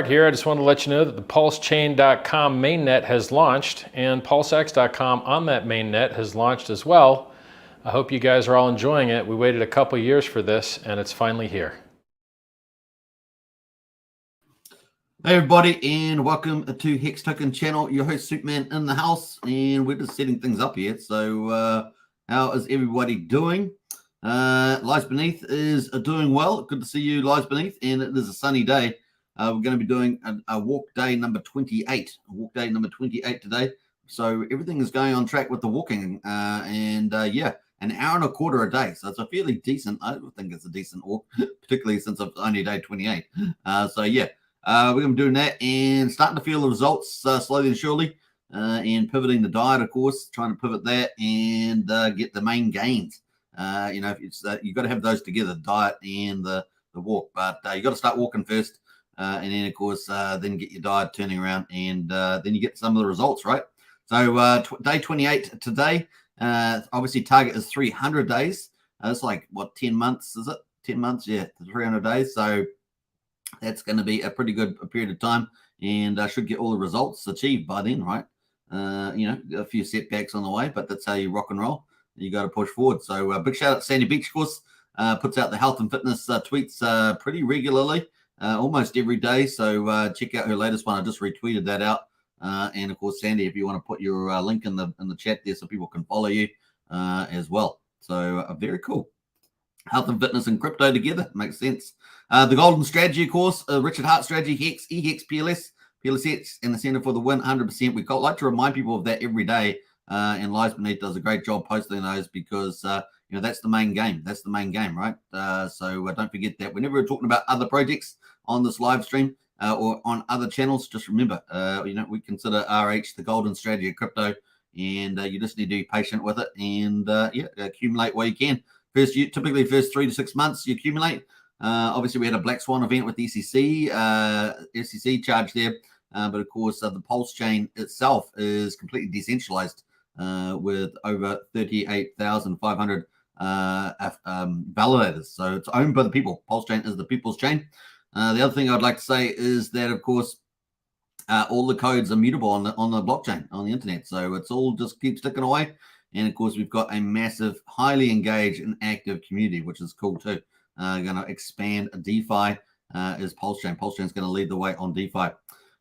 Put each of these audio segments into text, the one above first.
Bart here. I just want to let you know that the Pulsechain.com mainnet has launched, and PulseX.com on that mainnet has launched as well. I hope you guys are all enjoying it. We waited a couple years for this, and it's finally here. Hey everybody, and welcome to Hex Token channel. Your host Superman in the house, and we're just setting things up here. So how is everybody doing? Lies Beneath is doing well. Good to see you, Lies Beneath, and it is a sunny day. We're going to be doing a walk day number 28. Walk day number 28 today. So everything is going on track with the walking, yeah, an hour and a quarter a day. So it's a fairly decent. I think it's a decent walk, particularly since it's only day 28. So yeah. We're going to be doing that and starting to feel the results slowly and surely, and pivoting the diet, of course, trying to pivot that and get the main gains. You know, it's you've got to have those together, the diet and the walk. But you got to start walking first, and then, of course, then get your diet turning around, and then you get some of the results, right? So day 28 today. Obviously, target is 300 days. It's like, what, 10 months, is it? 10 months, yeah, 300 days. So that's going to be a pretty good period of time, and I should get all the results achieved by then, right? You know, a few setbacks on the way, but that's how you rock and roll. You got to push forward. So big shout out to Sandy Beach, of course, puts out the health and fitness tweets pretty regularly, almost every day. So check out her latest one. I just retweeted that out. And of course, Sandy, if you want to put your link in the chat there so people can follow you as well. So very cool. Health and fitness and crypto together makes sense. The golden strategy, of course, Richard Hart strategy, Hex, EHEX, PLSX, and the Center for the Win, 100%. We like to remind people of that every day, and Lies Beneath does a great job posting those because you know, that's the main game. That's the main game, right? So don't forget that. Whenever we're talking about other projects on this live stream or on other channels, just remember, you know, we consider RH the golden strategy of crypto, and you just need to be patient with it and yeah, accumulate while you can. Typically first 3 to 6 months you accumulate. Obviously, we had a Black Swan event with SEC charge there, but of course, the Pulsechain itself is completely decentralized with over 38,500 validators. So it's owned by the people. Pulsechain is the people's chain. The other thing I'd like to say is that, of course, all the codes are mutable on the blockchain, on the internet. So it's all just keeps ticking away. And of course, we've got a massive, highly engaged and active community, which is cool too. Going to expand DeFi is Pulsechain. Pulsechain is going to lead the way on DeFi.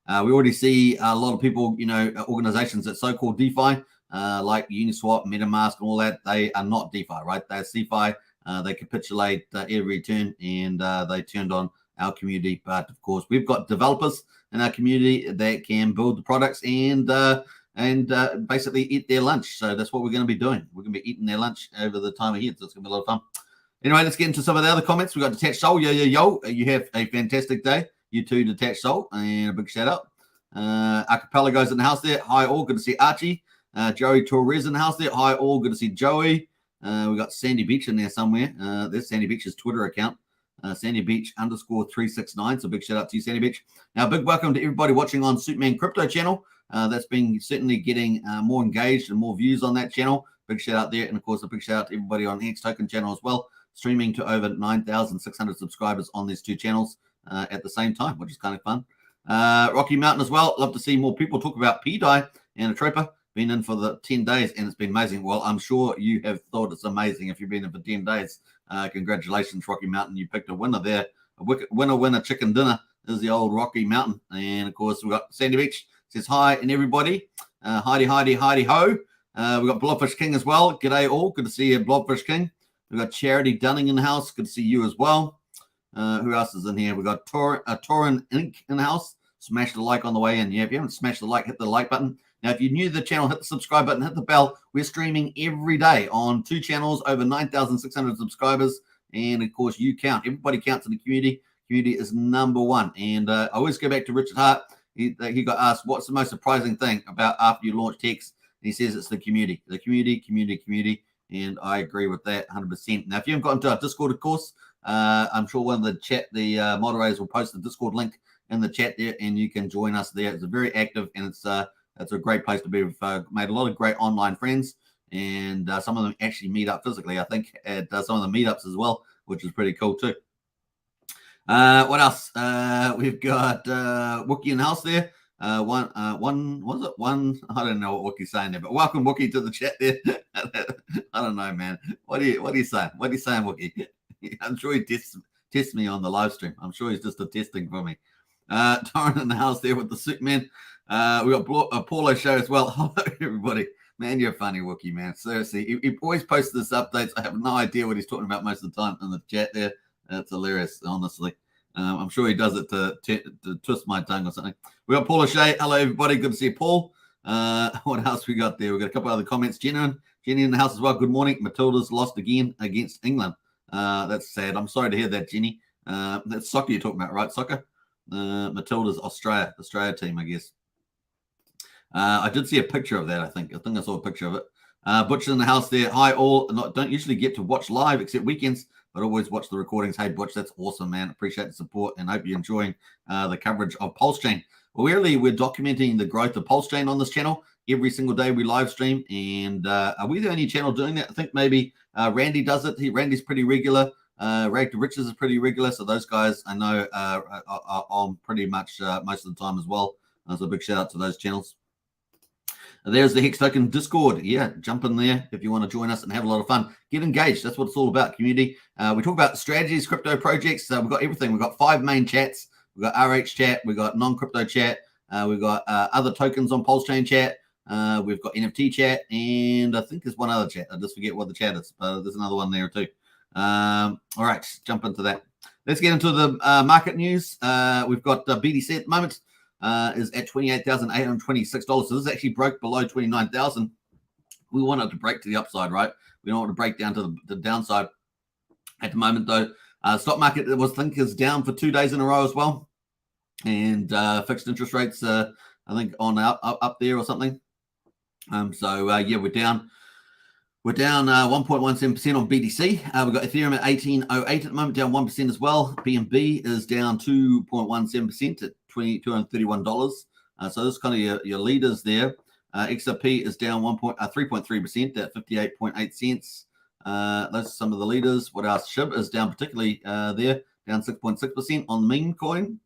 We already see a lot of people, you know, organizations that so-called DeFi, like Uniswap, MetaMask, and all that. They are not DeFi, right? They're CeFi. They capitulate every turn, and they turned on our community. But of course, we've got developers in our community that can build the products and basically eat their lunch. So that's what we're going to be doing. We're going to be eating their lunch over the time ahead. So it's going to be a lot of fun. Anyway, let's get into some of the other comments. We've got Detached Soul. Yo. You have a fantastic day. You too, Detached Soul. And a big shout out. Archipelago's in the house there. Hi, all. Good to see Archie. Joey Torres in the house there. Hi, all. Good to see Joey. We've got Sandy Beach in there somewhere. There's Sandy Beach's Twitter account. Sandy Beach _369. So big shout out to you, Sandy Beach. Now, big welcome to everybody watching on Superman Crypto channel. That's been certainly getting more engaged and more views on that channel. Big shout out there. And of course, a big shout out to everybody on Hex Token channel as well. Streaming to over 9,600 subscribers on these two channels at the same time, which is kind of fun. Rocky Mountain as well. Love to see more people talk about PDAI and Atropa. Been in for the 10 days and it's been amazing. Well, I'm sure you have thought it's amazing if you've been in for 10 days. Congratulations, Rocky Mountain. You picked a winner there. A winner chicken dinner is the old Rocky Mountain. And of course, we've got Sandy Beach. Says hi and everybody. Heidi ho. We've got Blobfish King as well. G'day all. Good to see you, Blobfish King. We've got Charity Dunning in the house. Good to see you as well. Who else is in here? We've got Torin Inc. in the house. Smash the like on the way in. Yeah, if you haven't smashed the like, hit the like button. Now, if you're new to the channel, hit the subscribe button, hit the bell. We're streaming every day on 2 channels, over 9,600 subscribers. And of course, you count. Everybody counts in the community. Community is number one. And I always go back to Richard Hart. He got asked, what's the most surprising thing about after you launch Hex? And he says it's the community. The community. And I agree with that 100%. Now, if you haven't got into our Discord, of course, I'm sure one of the moderators will post the Discord link in the chat there, and you can join us there. It's very active, and it's a great place to be. We've made a lot of great online friends, and some of them actually meet up physically, I think, at some of the meetups as well, which is pretty cool too. What else? We've got Wookie in the house there. One was it one? I don't know what Wookie's saying there, but welcome Wookie to the chat there. I don't know, man. What are you saying? What are you saying, Wookie? I'm sure he tests me on the live stream. I'm sure he's just a testing for me. Torrin in the house there with the Superman. We got a Paulo show as well. Hello, everybody. Man, you're funny, Wookie, man. Seriously, he always posts this updates. I have no idea what he's talking about most of the time in the chat there. It's hilarious, honestly. I'm sure he does it to twist my tongue or something. We got Paul O'Shea. Hello, everybody. Good to see you, Paul. What else we got there? We got a couple other comments. Jenny in the house as well. Good morning. Matilda's lost again against England. That's sad. I'm sorry to hear that, Jenny. That's soccer you're talking about, right? Soccer? Matilda's Australia team, I guess. I did see a picture of that, I think. I saw a picture of it. Butcher in the house there. Hi, all. Don't usually get to watch live except weekends, but always watch the recordings. Hey, Butch, that's awesome, man. Appreciate the support and hope you're enjoying the coverage of Pulsechain. Well, we're documenting the growth of Pulsechain on this channel. Every single day we live stream, and are we the only channel doing that? I think maybe Randy does it. Randy's pretty regular. Rag to Riches is pretty regular, so those guys I know are on pretty much most of the time as well. So a big shout out to those channels. There's the Hex Token Discord. Yeah, jump in there if you want to join us and have a lot of fun. Get engaged. That's what it's all about, community. We talk about strategies, crypto projects. We've got everything. We've got 5 main chats. We've got RH chat. We've got non-crypto chat. We've got other tokens on Pulsechain chat. We've got NFT chat. And I think there's one other chat. I just forget what the chat is, but there's another one there too. All right, jump into that. Let's get into the market news. We've got BTC at the moment. Is at $28,826. So this actually broke below 29,000. We want it to break to the upside, right? We don't want to break down to the downside. At the moment, though, stock market is down for 2 days in a row as well, and fixed interest rates, I think, on up there or something. Yeah, we're down. We're down 1.17% on BTC. We've got Ethereum at 1808 at the moment, down 1% as well. BNB is down 2.17% at $231. So this is kind of your leaders there. XRP is down 3.3% at 58.8 cents. Those are some of the leaders. What else? SHIB is down particularly there, down 6.6% on meme coin.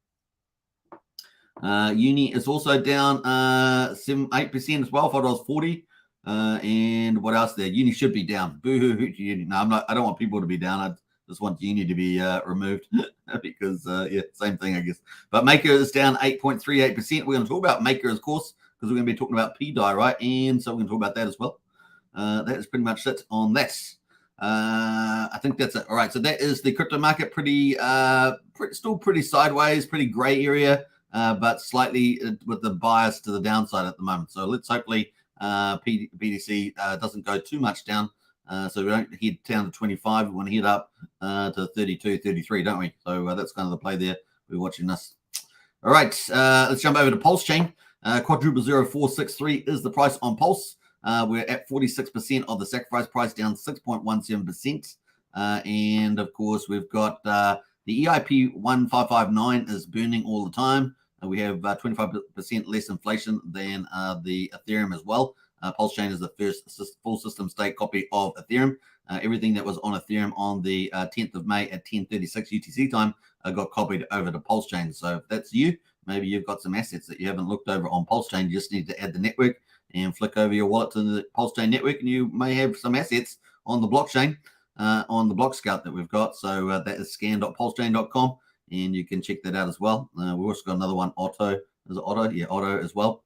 Uni is also down 8% as well, $5.40. And what else there? Uni should be down. Boo-hoo, Uni. No, I don't want people to be down. I just want Uni to be removed because, yeah, same thing, I guess. But Maker is down 8.38%. We're going to talk about Maker, of course, because we're going to be talking about PDAI, right? And so we're going to talk about that as well. That is pretty much it on that. I think that's it. All right, so that is the crypto market. Still pretty sideways, pretty gray area, but slightly with the bias to the downside at the moment. So let's hopefully BTC doesn't go too much down, so we don't head down to 25. We want to head up to 32, 33, don't we? So that's kind of the play there. We're watching this. All right, let's jump over to Pulsechain. Quadruple 0463 is the price on Pulse. We're at 46% of the sacrifice price, down 6.17%. And of course, we've got the EIP 1559 is burning all the time. We have 25% less inflation than the Ethereum as well. Pulsechain is the first full system state copy of Ethereum. Everything that was on Ethereum on the 10th of May at 10:36 UTC time got copied over to Pulsechain. So if that's you, maybe you've got some assets that you haven't looked over on Pulsechain. You just need to add the network and flick over your wallet to the Pulsechain network, and you may have some assets on the blockchain, on the block scout that we've got. So that is scan.pulsechain.com. And you can check that out as well. We've also got another one, Otto. Is it Otto? Yeah, Otto as well.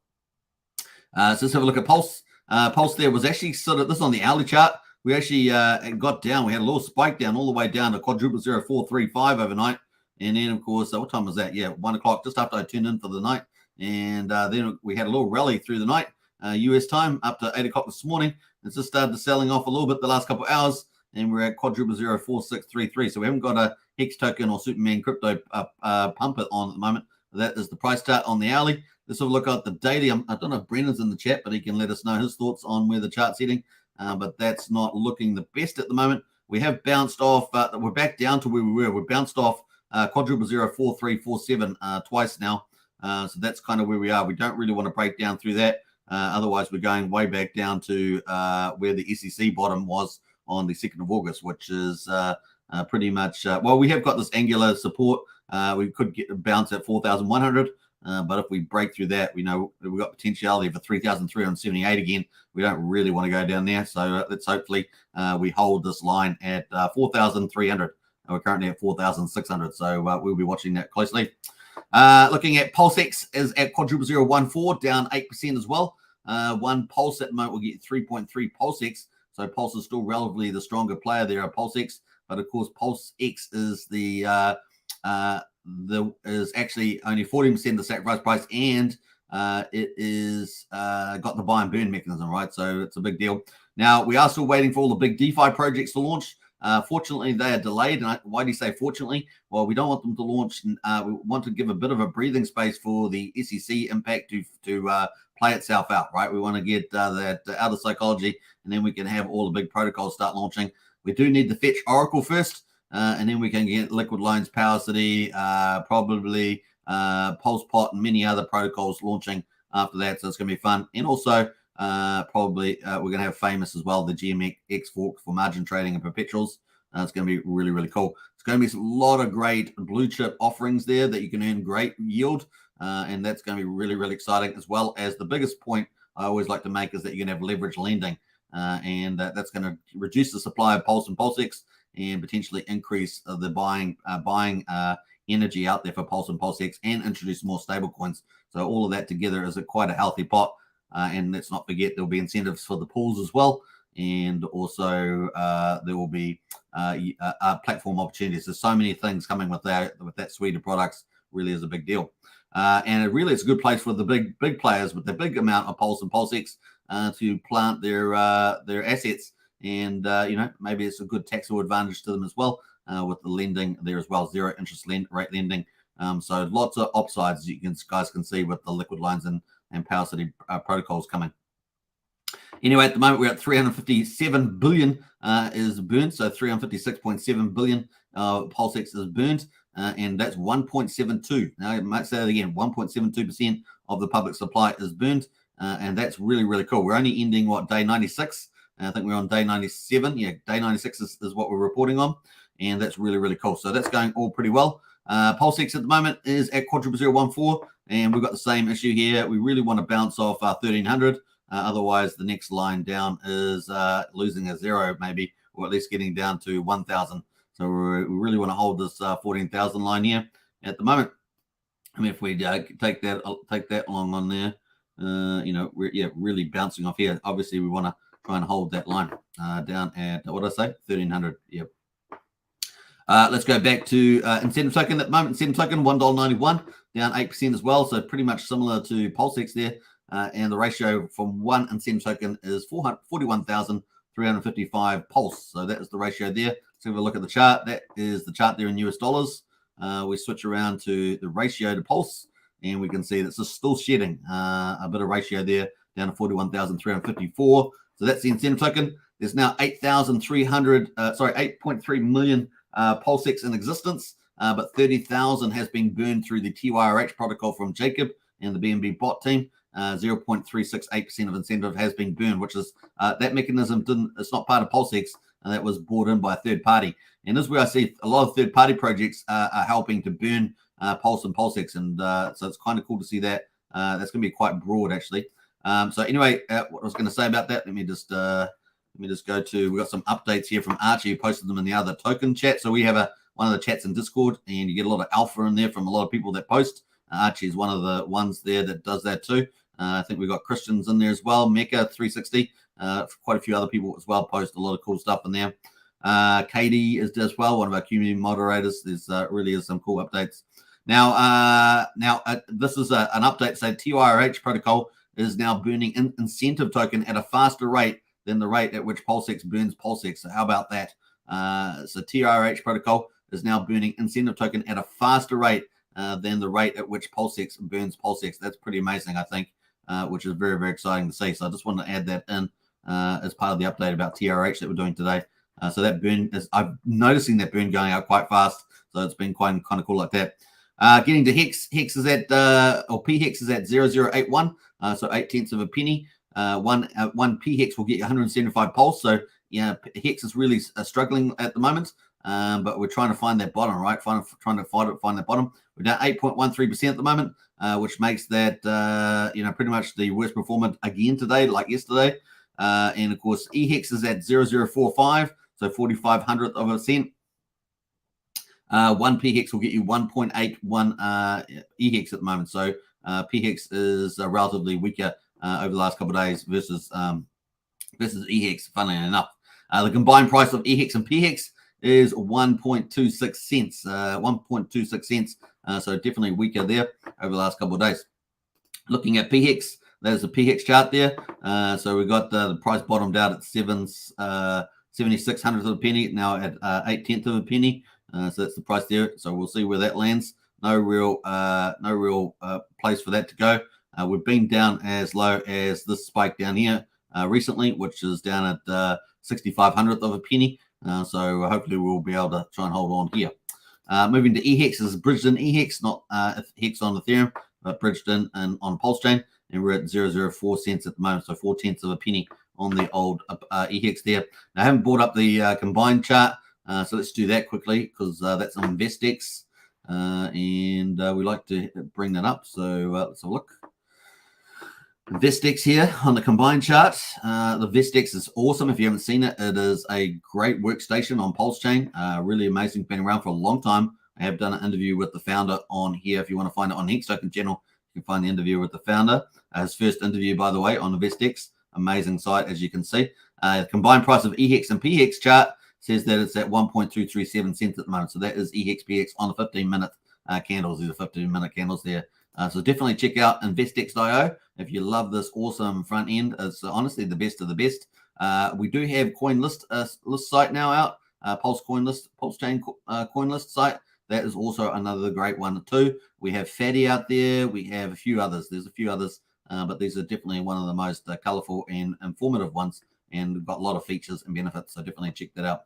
So let's have a look at Pulse. Pulse there was actually sort of, this on the hourly chart. We actually got down. We had a little spike down all the way down to quadruple 0435 overnight. And then, of course, what time was that? Yeah, 1 o'clock, just after I tuned in for the night. And then we had a little rally through the night, US time, up to 8 o'clock this morning. It's just started selling off a little bit the last couple of hours. And we're at quadruple 0463. So we haven't got a Hex token or Superman crypto pump it on at the moment. That is the price chart on the hourly. Let's have a look at the daily. I don't know if Brennan's in the chat, but he can let us know his thoughts on where the chart's heading. But that's not looking the best at the moment. We have bounced off. We're back down to where we were. We bounced off quadruple 0447 twice now. So that's kind of where we are. We don't really want to break down through that. Otherwise, we're going way back down to where the SEC bottom was on the 2nd of August, which is pretty much. Well, we have got this angular support. We could bounce at 4,100. But if we break through that, we know we've got potentiality for 3,378 again. We don't really want to go down there. So let's hopefully we hold this line at 4,300. We're currently at 4,600. So we'll be watching that closely. Looking at PulseX is at 0.0014, down 8% as well. One Pulse at the moment will get 3.3 PulseX. So Pulse is still relatively the stronger player there at PulseX. But of course, PulseX is is actually only 40% of the sacrifice price, and it is got the buy and burn mechanism, right? So it's a big deal. Now, we are still waiting for all the big DeFi projects to launch. Fortunately, they are delayed. And why do you say fortunately? Well, we don't want them to launch. We want to give a bit of a breathing space for the SEC impact to play itself out, right? We want to get that out of psychology, and then we can have all the big protocols start launching. We do need to fetch Oracle first. And then we can get Liquid Loans, PowerCity, probably PulsePot, and many other protocols launching after that. So it's going to be fun. And also, probably we're going to have Famous as well, the GMX fork for margin trading and perpetuals. It's going to be really, really cool. It's going to be a lot of great blue chip offerings there that you can earn great yield. And that's going to be really, really exciting, as well as the biggest point I always like to make is that you're going to have leverage lending. And that's going to reduce the supply of Pulse and PulseX, and potentially increase the buying energy out there for Pulse and PulseX, and introduce more stable coins. So all of that together is quite a healthy pot. And let's not forget there'll be incentives for the pools as well. And also there will be platform opportunities. There's so many things coming with that suite of products. Really is a big deal. And it really is a good place for the big players with the big amount of Pulse and PulseX to plant their assets. And, maybe it's a good taxable advantage to them as well with the lending there as well, zero interest rate lending. So lots of upsides you guys can see with the Liquid Loans and PowerCity protocols coming. Anyway, at the moment, we're at 357 billion is burned. So 356.7 billion PulseX is burned. And that's 1.72. Now, I might say that again, 1.72% of the public supply is burned. And that's really, really cool. We're only ending, day 96? I think we're on day 97. Yeah, day 96 is what we're reporting on. And that's really, really cool. So that's going all pretty well. PulseX at the moment is at 0.0014. And we've got the same issue here. We really want to bounce off 1,300. Otherwise, the next line down is losing a zero maybe, or at least getting down to 1,000. So we really want to hold this 14,000 line here at the moment. I mean, if we take that along on there, we're really bouncing off here. Obviously, we want to try and hold that line down at, what did I say? 1,300. Yep. Let's go back to incentive token at the moment. Incentive token, $1.91, down 8% as well. So pretty much similar to PulseX there. And the ratio from one incentive token is 41,355 Pulse. So that is the ratio there. So if we look at the chart, that is the chart there in US dollars. We switch around to the ratio to Pulse, and we can see that's still shedding a bit of ratio there, down to 41,354. So that's the incentive token. There's now 8.3 million PulseX in existence, but 30,000 has been burned through the TYRH protocol from Jacob and the BNB bot team. 0.368% of incentive has been burned, which is that mechanism it's not part of PulseX, and that was brought in by a third party. And this is where I see a lot of third party projects are helping to burn Pulse and PulseX, and so it's kind of cool to see that. That's going to be quite broad actually. So anyway, what I was going to say about that, let me just go to, we got some updates here from Archie, who posted them in the other token chat. So we have one of the chats in Discord, and you get a lot of alpha in there from a lot of people that post. Archie is one of the ones there that does that too. I think we've got Christians in there as well. Mecca 360, quite a few other people as well post a lot of cool stuff in there. Katie is as well, one of our community moderators. There's really is some cool updates. Now, this is an update. So TYRH protocol is now burning incentive token at a faster rate than the rate at which PulseX burns PulseX. So how about that? So TYRH protocol is now burning incentive token at a faster rate than the rate at which PulseX burns PulseX. That's pretty amazing, I think, which is very, very exciting to see. So I just wanted to add that in as part of the update about TRH that we're doing today. So that burn I'm noticing that burn going out quite fast. So it's been kind of cool like that. Getting to Hex is at, or PHEX is at 0.0081. So 0.8 of a penny. One PHEX will get you 175 Pulse. So yeah, Hex is really struggling at the moment. but we're trying to find that bottom, right? Trying to find that bottom. We're down 8.13% at the moment, which makes that pretty much the worst performance again today, like yesterday. And of course, EHEX is at 0.045, so 0.45 of a cent. One PHEX will get you 1.81 EHEX at the moment. So PHEX is relatively weaker over the last couple of days versus EHEX, funnily enough. The combined price of EHEX and PHEX is 1.26 cents. 1.26 cents. So definitely weaker there over the last couple of days. Looking at PHEX, there's a PHEX chart there. So we got the price bottomed out at 76 hundredths of a penny, now at 8/10 of a penny. So that's the price there. So we'll see where that lands. No real place for that to go. We've been down as low as this spike down here recently, which is down at 65 hundredths of a penny. So hopefully we'll be able to try and hold on here. Moving to EHEX, this is bridged in EHEX, not HEX on Ethereum, but bridged in on Pulsechain, and we're at 0.004 cents at the moment, so 4/10 of a penny on the old EHEX there. Now I haven't brought up the combined chart, so let's do that quickly because that's on InvestX, and we like to bring that up. So let's have a look. InvestX here on the combined chart. The InvestX is awesome. If you haven't seen it, it is a great workstation on Pulsechain. Really amazing. Been around for a long time. I have done an interview with the founder on here. If you want to find it on Hex Token channel, you can find the interview with the founder. His first interview, by the way, on InvestX. Amazing site, as you can see. The combined price of EHEX and PHEX chart says that it's at 1.237 cents at the moment. So that is EHEX, PHEX on the 15-minute candles. These are 15-minute candles there. So definitely check out InvestX.io if you love this awesome front end. It's honestly the best of the best. We do have coin list site now out, Pulsechain coin list site. That is also another great one too. We have Fatty out there. We have a few others. There's a few others, but these are definitely one of the most colorful and informative ones, and we've got a lot of features and benefits. So definitely check that out.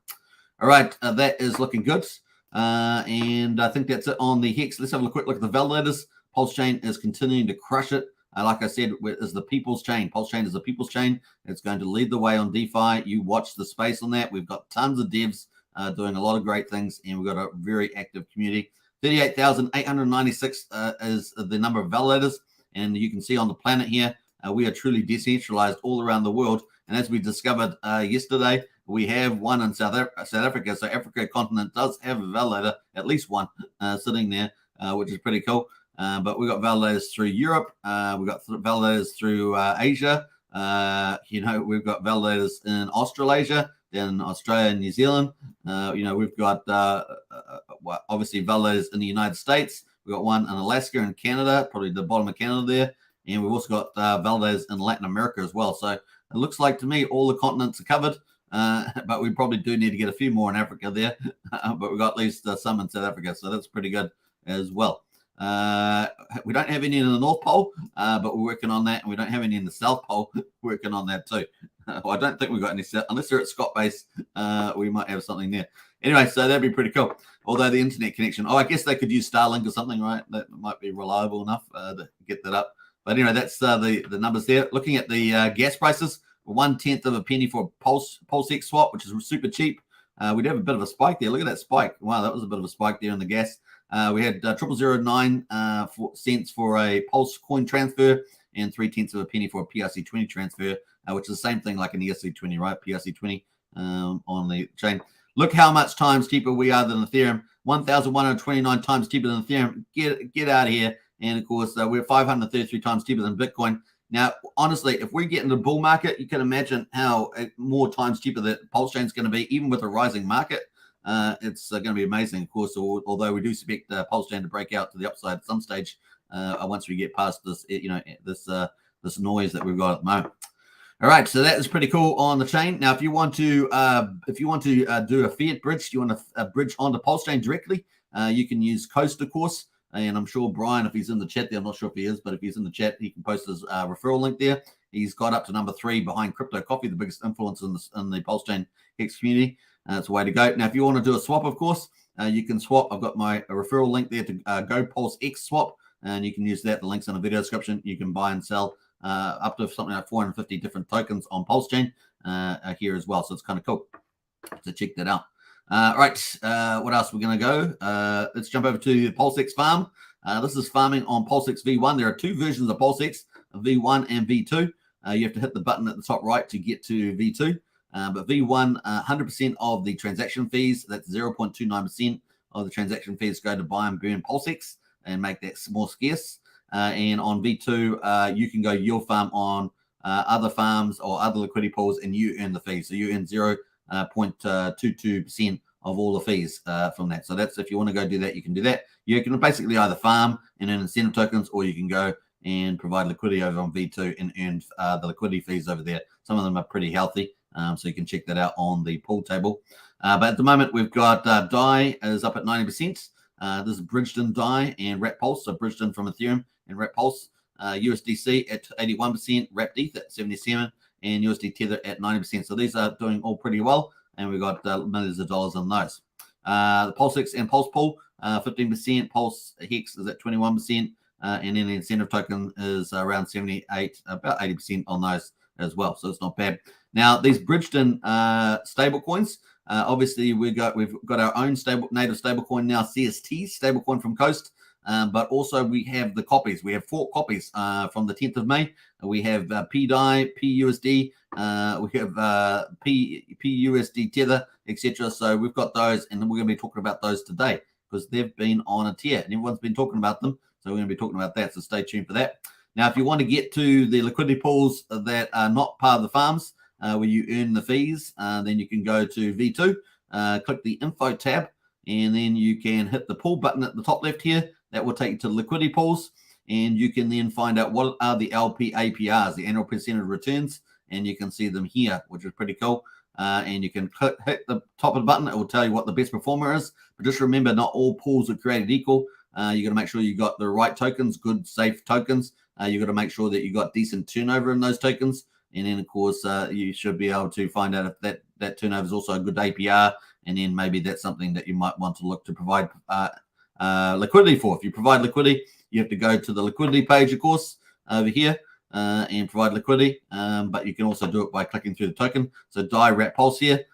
All right, that is looking good. And I think that's it on the Hex. Let's have a quick look at the validators. Pulsechain is continuing to crush it. Like I said, is the people's chain. Pulsechain is the people's chain. It's going to lead the way on DeFi. You watch the space on that. We've got tons of devs doing a lot of great things, and we've got a very active community. 38,896 is the number of validators, and you can see on the planet here, we are truly decentralized all around the world. And as we discovered yesterday, we have one in South Africa. So Africa continent does have a validator, at least one sitting there, which is pretty cool. But we've got validators through Europe. We've got validators through Asia. We've got validators in Australasia, then Australia and New Zealand. We've got obviously validators in the United States. We've got one in Alaska and Canada, probably the bottom of Canada there. And we've also got validators in Latin America as well. So it looks like to me all the continents are covered. But we probably do need to get a few more in Africa there. But we've got at least some in South Africa. So that's pretty good as well. We don't have any in the North Pole, but we're working on that. And we don't have any in the South Pole. Working on that too. Well, I don't think we've got any, unless they're at Scott Base, we might have something there. Anyway, so that'd be pretty cool. Although the internet connection, I guess they could use Starlink or something, right? That might be reliable enough to get that up. But anyway, that's the numbers there. Looking at the gas prices, 1/10 of a penny for a Pulsechain swap, which is super cheap. We do have a bit of a spike there. Look at that spike. Wow, that was a bit of a spike there in the gas. We had 0.009 cents for a Pulse coin transfer and 0.3 of a penny for a PRC20 transfer, which is the same thing like an ERC20, right? PRC20 on the chain. Look how much times cheaper we are than Ethereum. 1,129 times cheaper than Ethereum. Get out of here. And of course, we're 533 times cheaper than Bitcoin. Now, honestly, if we get into the bull market, you can imagine how more times cheaper that Pulsechain is going to be, even with a rising market. It's going to be amazing, of course, although we do expect Pulsechain to break out to the upside at some stage once we get past this, this noise that we've got at the moment. All right, so that is pretty cool on the chain. Now, if you want to do a fiat bridge, you want to bridge onto Pulsechain directly, you can use Coast, of course. And I'm sure Brian, if he's in the chat there, I'm not sure if he is, but if he's in the chat, he can post his referral link there. He's got up to number 3 behind Crypto Coffee, the biggest influence in the Pulsechain Hex community. It's a way to go. Now, if you want to do a swap, of course, you can swap. I've got my referral link there to Go Pulse X swap, and you can use that. The link's in the video description. You can buy and sell up to something like 450 different tokens on Pulsechain here as well. So it's kind of cool. So check that out. Right, what else we're going to go? Let's jump over to the Pulsex farm. This is farming on Pulsex V1. There are two versions of Pulsex, V1 and V2. You have to hit the button at the top right to get to V2. But V1, 100% of the transaction fees, that's 0.29% of the transaction fees go to buy and burn Pulsex and make that more scarce. And on V2, you can go yield farm on other farms or other liquidity pools, and you earn the fees. So you earn 0.22% of all the fees from that. So that's, if you want to go do that, you can do that. You can basically either farm and earn incentive tokens, or you can go and provide liquidity over on V2 and earn the liquidity fees over there. Some of them are pretty healthy, so you can check that out on the pool table. But at the moment, we've got DAI is up at 90%. This is Bridged-in DAI and Wrap Pulse, so Bridged-in from Ethereum and Wrap Pulse. USDC at 81%, Wrapped ETH at 77%, and USD Tether at 90%. So these are doing all pretty well, and we've got millions of dollars on those. The Pulsex and Pulse Pool, 15%. Pulse Hex is at 21%, and then the incentive token is around 78, about 80% on those as well. So it's not bad. Now these Bridged-in stable coins. Obviously, we've got our own native stablecoin now, CST stablecoin from Coast. But also we have the copies. We have 4 copies from the 10th of May. We have PDAI, PUSD, we have PUSD Tether, etc. So we've got those, and we're going to be talking about those today because they've been on a tear, and everyone's been talking about them. So we're going to be talking about that. So stay tuned for that. Now, if you want to get to the liquidity pools that are not part of the farms, where you earn the fees, then you can go to V2, click the info tab, and then you can hit the pool button at the top left here. That will take you to liquidity pools, and you can then find out what are the LP APRs, the annual percentage returns, and you can see them here, which is pretty cool. And you can hit the top of the button. It will tell you what the best performer is. But just remember, not all pools are created equal. You got to make sure you got the right tokens, good, safe tokens. You got to make sure that you got decent turnover in those tokens. And then, of course, you should be able to find out if that turnover is also a good APR. And then maybe that's something that you might want to look to provide liquidity for. If you provide liquidity, you have to go to the liquidity page, of course, over here and provide liquidity. But you can also do it by clicking through the token. So DAI Wrap Pulse here.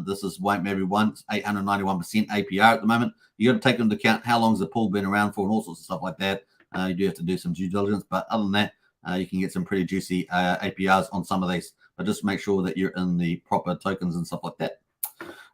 This is maybe 891% APR at the moment. You got to take into account how long has the pool been around for and all sorts of stuff like that. You do have to do some due diligence, but other than that, you can get some pretty juicy APRs on some of these. But just make sure that you're in the proper tokens and stuff like that.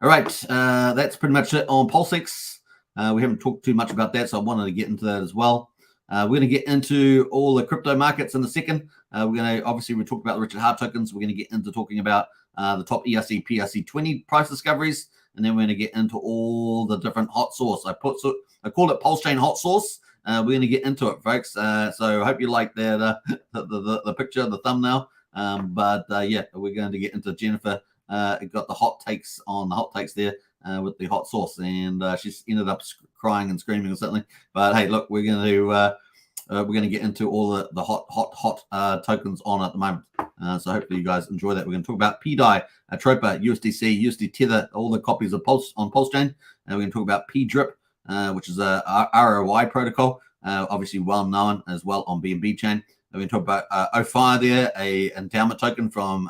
All right, that's pretty much it on Pulsex. We haven't talked too much about that, so I wanted to get into that as well. We're going to get into all the crypto markets in a second. We talked about the Richard Hart tokens. We're going to get into talking about the top ERC, PRC20 price discoveries, and then we're going to get into all the different hot sauce. I call it Pulsechain hot sauce. We're going to get into it, folks. So I hope you like that the picture, the thumbnail. Yeah, we're going to get into Jennifer. Got the hot takes there. With the hot sauce, and she's ended up crying and screaming or something. But hey, look, we're going to get into all the hot tokens on at the moment. So hopefully you guys enjoy that. We're going to talk about PDAI, Atropa, USDC, USD Tether, all the copies of Pulse on Pulsechain. And we're going to talk about PDRIP, which is a ROI protocol, obviously well known as well on BNB chain. And we're going to talk about OPHIR there, a endowment token from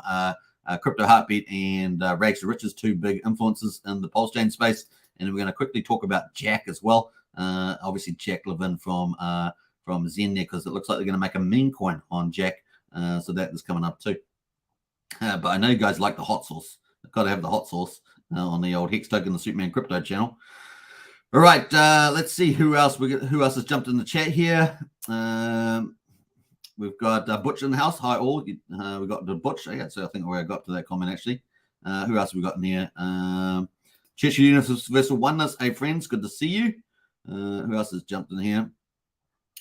Crypto Heartbeat and Rags to Riches, 2 big influences in the Pulsechain space. And we're going to quickly talk about Jack as well. Obviously, Jack Levin from Zen there, because it looks like they're going to make a meme coin on Jack. So that is coming up too. But I know you guys like the hot sauce. I've got to have the hot sauce on the old Hex Token, the Superman Crypto channel. All right, let's see who else has jumped in the chat here. We've got Butch in the house. Hi, all. We've got the Butch. Yeah, so I think we got to that comment, actually. Who else have we got in here? Cheshire Universal Oneness. Hey, friends. Good to see you. Who else has jumped in here?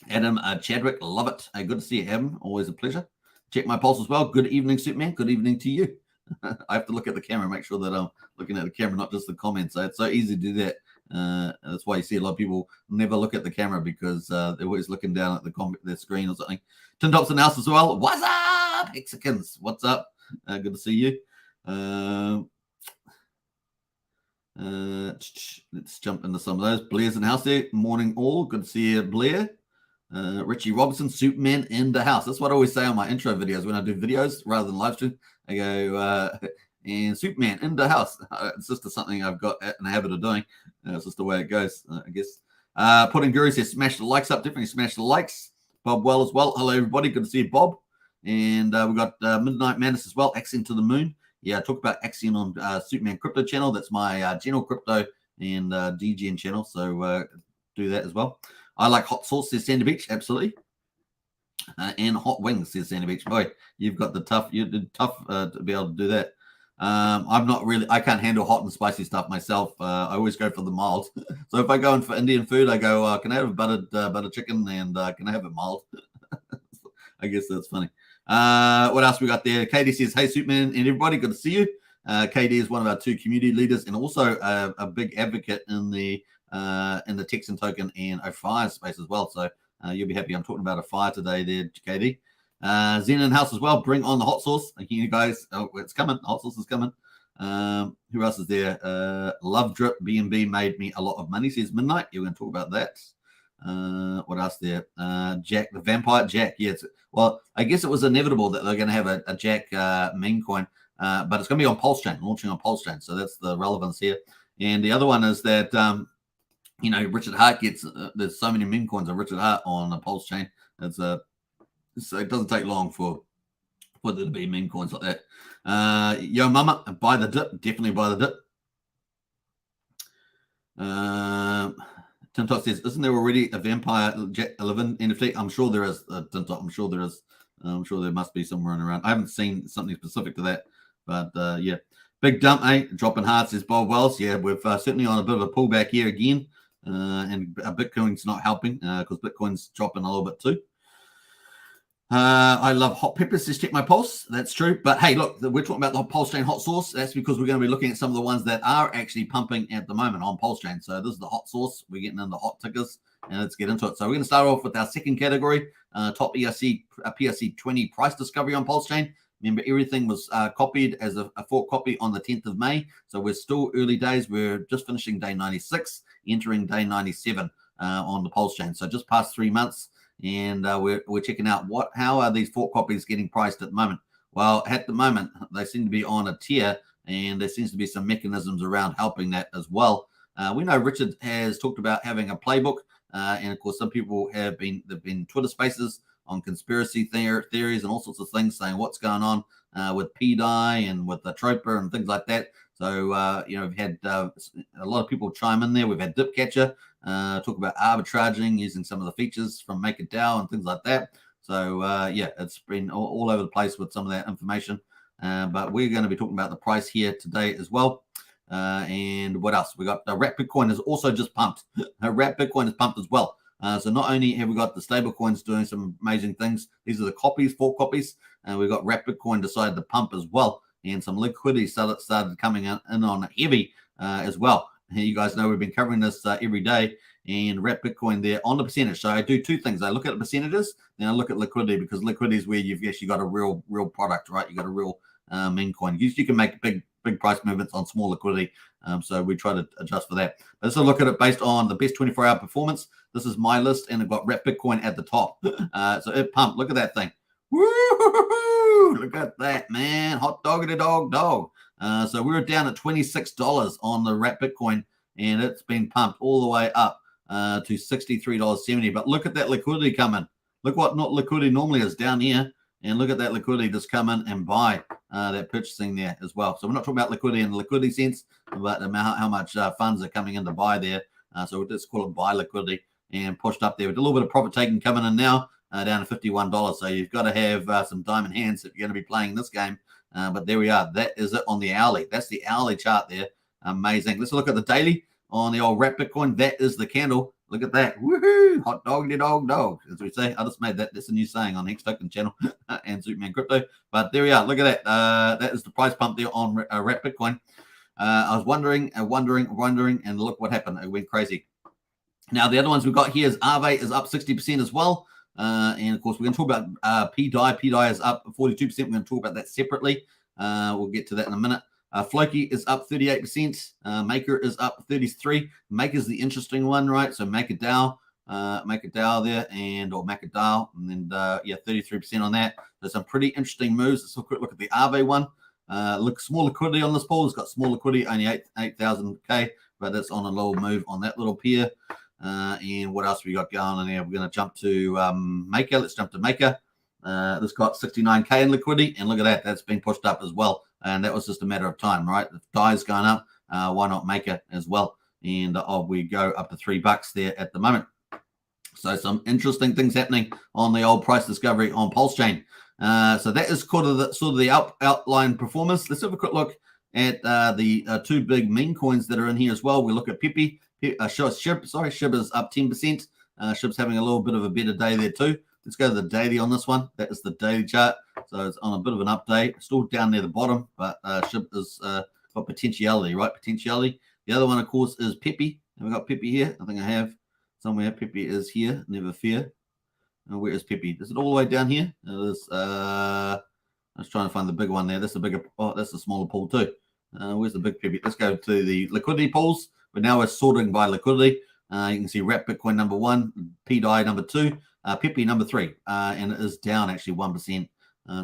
Adam Chadwick. Love it. Hey, good to see you, Adam. Always a pleasure. Check my pulse as well. Good evening, Superman. Good evening to you. I have to look at the camera, make sure that I'm looking at the camera, not just the comments. So it's so easy to do that. That's why you see a lot of people never look at the camera, because they're always looking down at the screen or something. Tin Tops in the house as well. What's up, Mexicans? What's up? Good to see you. Let's jump into some of those. Blair's in the house there. Morning all. Good to see you, Blair. Richie Robinson, Superman in the house. That's what I always say on my intro videos when I do videos rather than live stream. I go, And Superman in the house. It's just something I've got in the habit of doing. It's just the way it goes, I guess. Pudding Guru says, smash the likes up. Definitely smash the likes. Bob Well as well. Hello, everybody. Good to see you, Bob. And we've got Midnight Madness as well. Axion to the Moon. Yeah, I talk about Axion on Superman Crypto channel. That's my general crypto and DGN channel. So do that as well. I like hot sauce, says Sandy Beach. Absolutely. And hot wings, says Sandy Beach. Boy, you've got the tough. You did tough to be able to do that. I'm not really. I can't handle hot and spicy stuff myself. I always go for the mild. So if I go in for Indian food, I go, can I have a butter chicken and can I have it mild? I guess that's funny. What else we got there? KD says, "Hey Superman and everybody, good to see you." KD is one of our 2 community leaders and also a big advocate in the Texan token and OPHIR space as well. So you'll be happy. I'm talking about OPHIR today there, KD. Zen in house as well. Bring on the hot sauce. You guys, it's coming. Hot sauce is coming. Who else is there? Love Drip BNB made me a lot of money, says Midnight. You're going to talk about that. What else there? Jack, the Vampire Jack. Yes. Well, I guess it was inevitable that they're going to have a Jack meme coin, but it's going to be on Pulsechain, launching on Pulsechain. So that's the relevance here. And the other one is that, Richard Hart gets, there's so many meme coins of Richard Hart on the Pulsechain. So it doesn't take long for there to be meme coins like that. Yo mama, buy the dip. Definitely buy the dip. Tim Tot says, isn't there already a Vampire Jet 11 NFT? I'm sure there is, Tim Tot. I'm sure there is. I'm sure there must be somewhere around. I haven't seen something specific to that. But, yeah. Big dump, eh? Dropping hard, says Bob Wells. Yeah, we've certainly on a bit of a pullback here again. And Bitcoin's not helping because Bitcoin's dropping a little bit too. I love hot peppers. Just check my pulse. That's true. But hey, look, we're talking about the Pulsechain hot sauce. That's because we're going to be looking at some of the ones that are actually pumping at the moment on Pulsechain. So this is the hot sauce. We're getting into hot tickers, and let's get into it. So we're going to start off with our second category, top PRC 20 price discovery on Pulsechain. Remember, everything was copied as a fork copy on the 10th of May. So we're still early days. We're just finishing day 96, entering day 97 on the Pulsechain. So just past 3 months. And we're checking out how are these fork copies getting priced at the moment. Well, at the moment, they seem to be on a tier, and there seems to be some mechanisms around helping that as well. We know Richard has talked about having a playbook, and of course, some people there've been Twitter spaces on conspiracy theories and all sorts of things saying what's going on with PDAI and with Atropa and things like that. So, we've had a lot of people chime in there. We've had Dipcatcher talk about arbitraging using some of the features from MakerDAO and things like that. So, it's been all over the place with some of that information. But we're going to be talking about the price here today as well. And what else? We got Wrap Bitcoin is also just pumped. Wrap Bitcoin is pumped as well. So not only have we got the stable coins doing some amazing things, these are the copies, fork copies, and we've got Wrap Bitcoin decided to pump as well. And some liquidity started coming in on heavy as well. You guys know we've been covering this every day, and Wrap Bitcoin there on the percentage. So I do 2 things. I look at the percentages, then I look at liquidity, because liquidity is where you've actually got a real product, right? You got a real meme coin. You can make big price movements on small liquidity. So we try to adjust for that. But let's look at it based on the best 24-hour performance. This is my list, and I've got Wrap Bitcoin at the top. So it pumped. Look at that thing. Woo! Look at that, man. Hot doggity dog. So we were down at $26 on the Wrap Bitcoin, and it's been pumped all the way up to $63.70. But look at that liquidity coming. Look what liquidity normally is down here, and look at that liquidity just come in and buy that purchasing there as well. So we're not talking about liquidity in the liquidity sense, but how much funds are coming in to buy there. So we'll just call it buy liquidity, and pushed up there with a little bit of profit taking coming in now. Down to $51. So you've got to have some diamond hands if you're going to be playing this game. But there we are. That is it on the hourly. That's the hourly chart there. Amazing. Let's look at the daily on the old Wrap Bitcoin. That is the candle. Look at that. Woohoo! Hot doggity dog, as we say. I just made that. That's a new saying on Hex Token channel and Superman Crypto. But there we are. Look at that. That is the price pump there on Wrap Bitcoin. I was wondering, and look what happened. It went crazy. Now, the other ones we've got here is Aave is up 60% as well. And of course, we're going to talk about PDAI. PDAI is up 42%. We're going to talk about that separately. We'll get to that in a minute. Floki is up 38%. Maker is up 33%. Maker is the interesting one, right? So MakerDAO there, or MakerDAO, and then 33% on that. There's some pretty interesting moves. Let's have a quick look at the Aave one. Look, small liquidity on this pool. It's got small liquidity, only 8,000K, but it's on a little move on that little pair. And what else we got going on here? We're going to jump to Maker. Let's jump to Maker. This got 69K in liquidity, and look at that. That's been pushed up as well. And that was just a matter of time, right? If DAI's going up, why not Maker as well? And we go up to $3 there at the moment. So some interesting things happening on the old price discovery on Pulsechain. So that is sort of the outline performance. Let's have a quick look at the two big meme coins that are in here as well. We look at Pepe. SHIB is up 10%. SHIB's having a little bit of a better day there too. Let's go to the daily on this one. That is the daily chart. So it's on a bit of an update. Still down near the bottom, but SHIB is got potentiality, right? Potentiality. The other one, of course, is Pepe. Have we got Pepe here? I think I have somewhere. Pepe is here. Never fear. And where is Pepe? Is it all the way down here? It is. I was trying to find the big one there. That's a bigger. Oh, that's a smaller pool too. Where's the big Pepe? Let's go to the liquidity pools. But now we're sorting by liquidity. You can see Wrap Bitcoin number 1, PDAI number 2, Pepe number 3, and it is down actually 1%.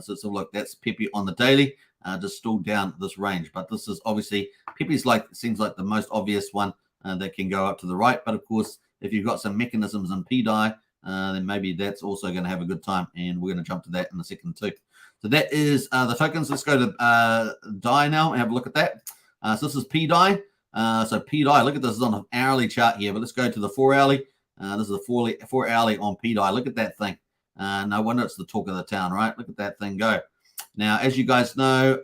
So look, that's Pepe on the daily, just still down this range. But this is obviously Pepe's seems like the most obvious one that can go up to the right. But of course, if you've got some mechanisms in PDAI, then maybe that's also going to have a good time, and we're going to jump to that in a second too. So that is the tokens. Let's go to DAI now and have a look at that. So this is PDAI. So PDAI, look at this, is on an hourly chart here, but let's go to the 4 hourly. This is the 4 hourly on PDAI. Look at that thing. No wonder it's the talk of the town, right? Look at that thing go. Now, as you guys know,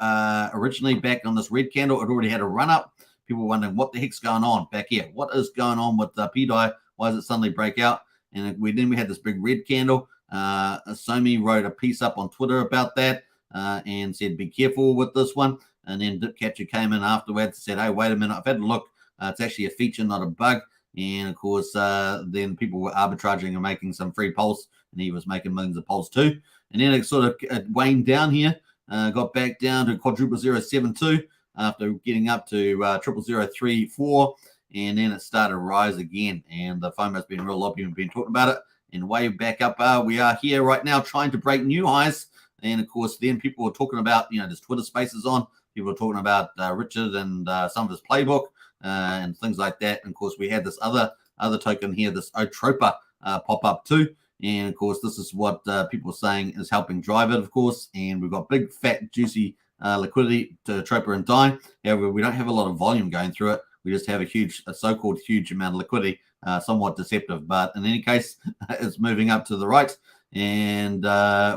originally back on this red candle, it already had a run up. People were wondering what the heck's going on back here. What is going on with PDAI? Why does it suddenly break out? And then we had this big red candle. Somi wrote a piece up on Twitter about that and said, be careful with this one. And then Dipcatcher came in afterwards and said, hey, wait a minute, I've had a look. It's actually a feature, not a bug. And, of course, then people were arbitraging and making some free pulse, and he was making millions of pulse too. And then it sort of waned down here, got back down to quadruple 072 after getting up to 00034, and then it started to rise again. And the FOMO's been real lobby. We've been talking about it. And way back up, we are here right now trying to break new highs. And, of course, then people were talking about, there's Twitter spaces on. People were talking about Richard and some of his playbook and things like that. And, of course, we had this other token here, this Atropa pop up too. And, of course, this is what people are saying is helping drive it, of course. And we've got big, fat, juicy liquidity to Atropa and DAI. However, we don't have a lot of volume going through it. We just have a so-called huge amount of liquidity, somewhat deceptive. But in any case, it's moving up to the right. And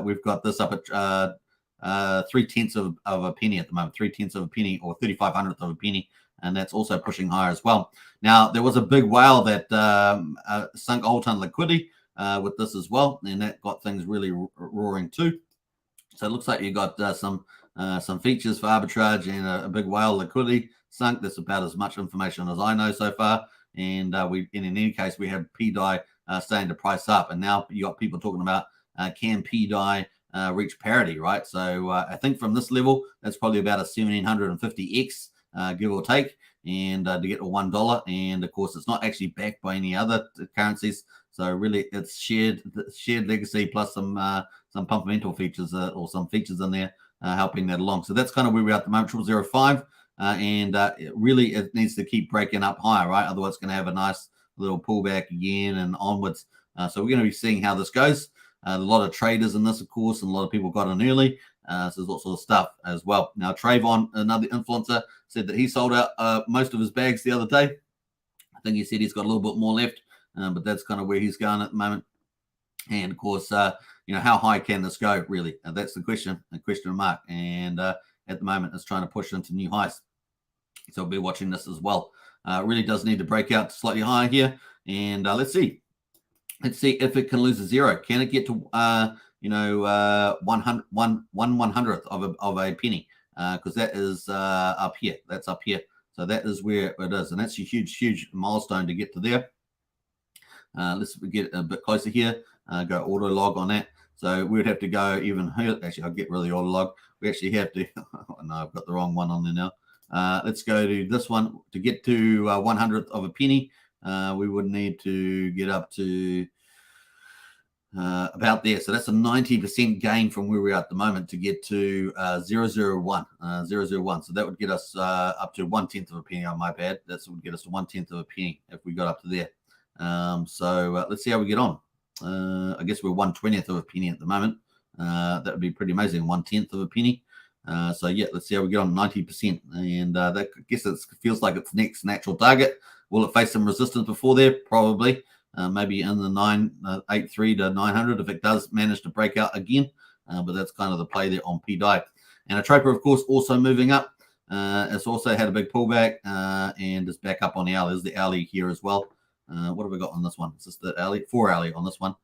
we've got this up at 3/10 of a penny at the moment, 3/10 of a penny or 3500th of a penny, and that's also pushing higher as well. Now there was a big whale that sunk a whole ton of liquidity with this as well, and that got things really roaring too. So it looks like you got some features for arbitrage and a big whale liquidity sunk. That's about as much information as I know so far. And in any case, we have PDAI starting to price up, and now you got people talking about can PDAI reach parity, right? So I think from this level, that's probably about a 1750x, give or take, and to get to $1. And of course, it's not actually backed by any other currencies. So really, it's shared legacy plus some fundamental features or some features in there helping that along. So that's kind of where we're at the moment, 0005. And really, it needs to keep breaking up higher, right? Otherwise, it's going to have a nice little pullback again and onwards. So we're going to be seeing how this goes. A lot of traders in this, of course, and a lot of people got in early. So there's lots of stuff as well. Now, Trayvon, another influencer, said that he sold out most of his bags the other day. I think he said he's got a little bit more left, but that's kind of where he's going at the moment. And, of course, how high can this go, really? That's the question mark. And at the moment, it's trying to push into new highs. So we'll be watching this as well. It really does need to break out slightly higher here. And let's see. Let's see if it can lose a zero. Can it get to 1/100th of a penny? Because that is up here. That's up here. So that is where it is, and that's a huge milestone to get to there. Let's get a bit closer here. Go auto log on that. So we would have to go even here. Actually, I'll get rid of the auto log. We actually have to. Oh, no, I've got the wrong one on there now. Let's go to this one to get to 1/100th of a penny. We would need to get up to about there. So that's a 90% gain from where we are at the moment to get to 001. So that would get us up to 1/10 of a penny on my pad. That would get us to 1/10 of a penny if we got up to there. So let's see how we get on. I guess we're 1/20th of a penny at the moment. That would be pretty amazing, 1/10 of a penny. So yeah, let's see how we get on. 90%, and that, I guess it feels like it's next natural target. Will it face some resistance before there? Probably. Maybe in the 983 to 900 if it does manage to break out again. But that's kind of the play there on PDAI. And Atropa, of course, also moving up. It's also had a big pullback and is back up on the hourly. There's the hourly here as well. What have we got on this one? Is this the hourly? 4 hourly on this one.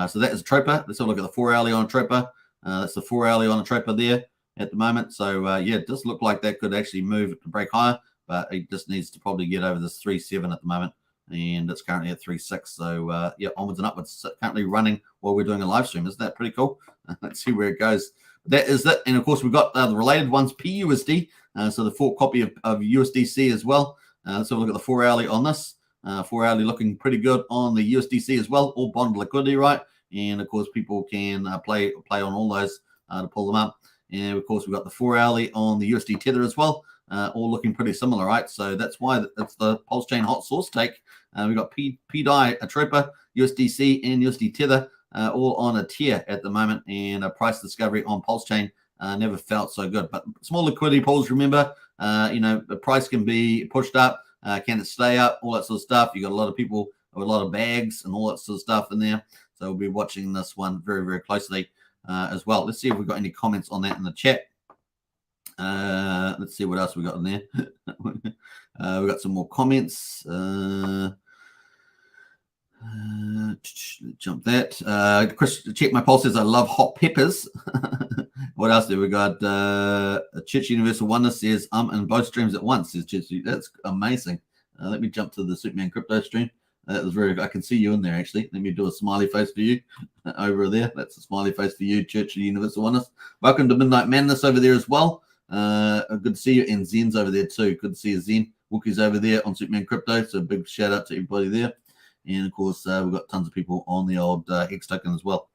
So that is Atropa. Let's have a look at the 4 hourly on Atropa. That's the 4 hourly on Atropa there at the moment. So yeah, it does look like that could actually move to break higher, but it just needs to probably get over this 3.7 at the moment. And it's currently at 3.6. So yeah, onwards and upwards. So currently running while we're doing a live stream. Isn't that pretty cool? Let's see where it goes. That is it. And of course, we've got the related ones, PUSD. So the full copy of USDC as well. Let's have a look at the 4 hourly on this. 4 hourly looking pretty good on the USDC as well. All bond liquidity, right? And of course, people can play on all those to pull them up. And of course, we've got the 4 hourly on the USD Tether as well. All looking pretty similar, right? So that's why it's the Pulsechain hot sauce take. We've got PDAI, Atropa, USDC, and USD Tether all on a tier at the moment. And a price discovery on Pulsechain never felt so good. But small liquidity pools, remember, the price can be pushed up. Can it stay up? All that sort of stuff. You got a lot of people with a lot of bags and all that sort of stuff in there. So we'll be watching this one very, very closely as well. Let's see if we've got any comments on that in the chat. Let's see what else we got in there. We got some more comments. Jump that. Chris, check my pulse says I love hot peppers. What else do we got? Church Universal Oneness says I'm in both streams at once. Says Church. That's amazing. Let me jump to the Superman Crypto stream. That was very. I can see you in there actually. Let me do a smiley face for you over there. That's a smiley face for you, Church Universal Oneness. Welcome to Midnight Madness over there as well. Good to see you. And Zen's over there too. Good to see you, Zen. Wookie's over there on Superman Crypto. So big shout out to everybody there. And of course, we've got tons of people on the old Hex Token as well.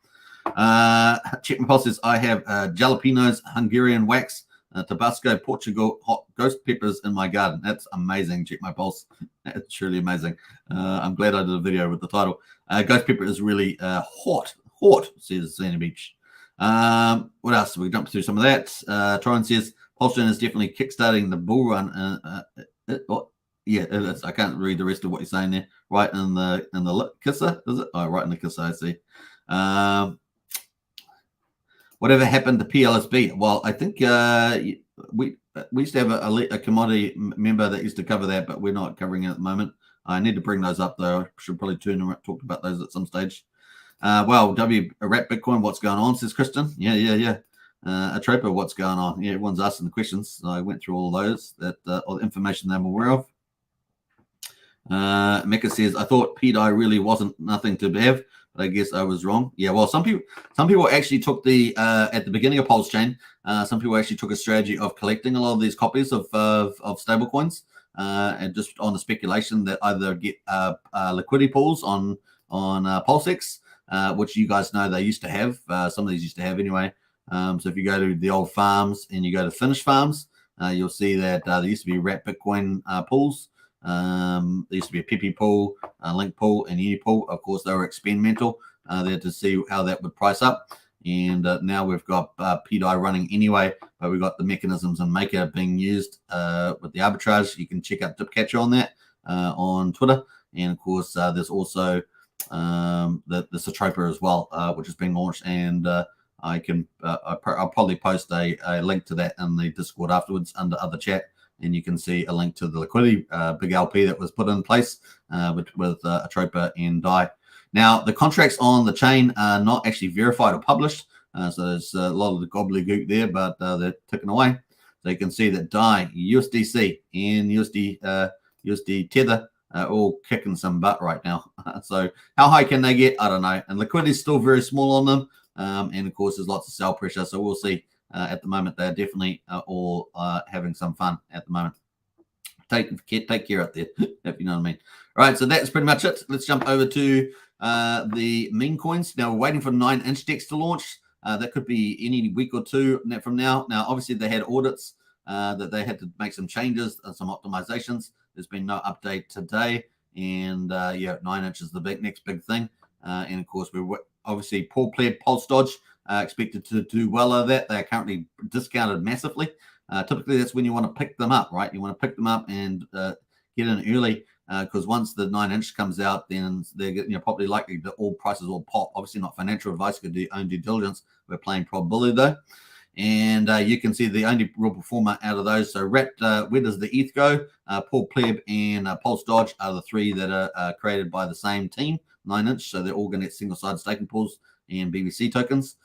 Check my pulse says I have jalapenos, Hungarian wax, Tabasco, Portugal, hot ghost peppers in my garden. That's amazing. Check my pulse. That's truly amazing. I'm glad I did a video with the title. Ghost pepper is really hot, says Zana Beach. What else? We jump through some of that. Torrent says Pulsechain is definitely kickstarting the bull run. Yeah, it is. I can't read the rest of what you're saying there. Right in the kisser, is it? Oh, right in the kisser, I see. Whatever happened to PLSB? Well, I think we used to have a commodity member that used to cover that, but we're not covering it at the moment. I need to bring those up though. I should probably talk about those at some stage. Well, WRAP Bitcoin, what's going on? Says Kristen. Yeah. Atropa, what's going on? Yeah, everyone's asking the questions. So I went through all those, all the information I'm aware of. Mecca says, I thought PDAI really wasn't nothing to have, but I guess I was wrong. Yeah, well, some people actually took the at the beginning of Pulsechain, some people actually took a strategy of collecting a lot of these copies of stable coins, and just on the speculation that either get liquidity pools on Pulsex, which you guys know they used to have. Some of these used to have anyway. So if you go to the old farms and you go to Finnish farms, you'll see that there used to be wrap Bitcoin pools. There used to be a Pepe pool, a Link pool, and Uni pool. Of course, they were experimental there to see how that would price up. And now we've got PDAI running anyway, but we've got the mechanisms and Maker being used with the arbitrage. You can check out Dipcatcher on that on Twitter. And of course, there's also the Atropa as well, which is being launched. And I'll probably post a link to that in the Discord afterwards under other chat. And you can see a link to the liquidity big LP that was put in place with Atropa and DAI. Now, the contracts on the chain are not actually verified or published. So there's a lot of the gobbledygook there, but they're ticking away. So you can see that DAI, USDC, and USD Tether are all kicking some butt right now. So how high can they get? I don't know. And liquidity is still very small on them. And, of course, there's lots of sell pressure. So we'll see. At the moment, they're definitely all having some fun at the moment. Take care out there, if you know what I mean. All right, so that's pretty much it. Let's jump over to the meme coins. Now we're waiting for 9-inch DEX to launch. That could be any week or two from now. Now, obviously, they had audits that they had to make some changes, some optimizations. There's been no update today. And yeah, 9-inch is the next big thing. And of course, we're obviously Paul Pleb, Pulse Dodge expected to do well of that. They're currently discounted massively. Typically, that's when you want to pick them up, right? You want to pick them up and get in early because once the 9-inch comes out, then they're probably likely that all prices will pop. Obviously, not financial advice, could do own due diligence. We're playing probability though. And you can see the only real performer out of those. So where does the ETH go? Paul Pleb and Pulse Dodge are the three that are created by the same team, 9-inch. So they're all going to get single-sided staking pools and BBC tokens.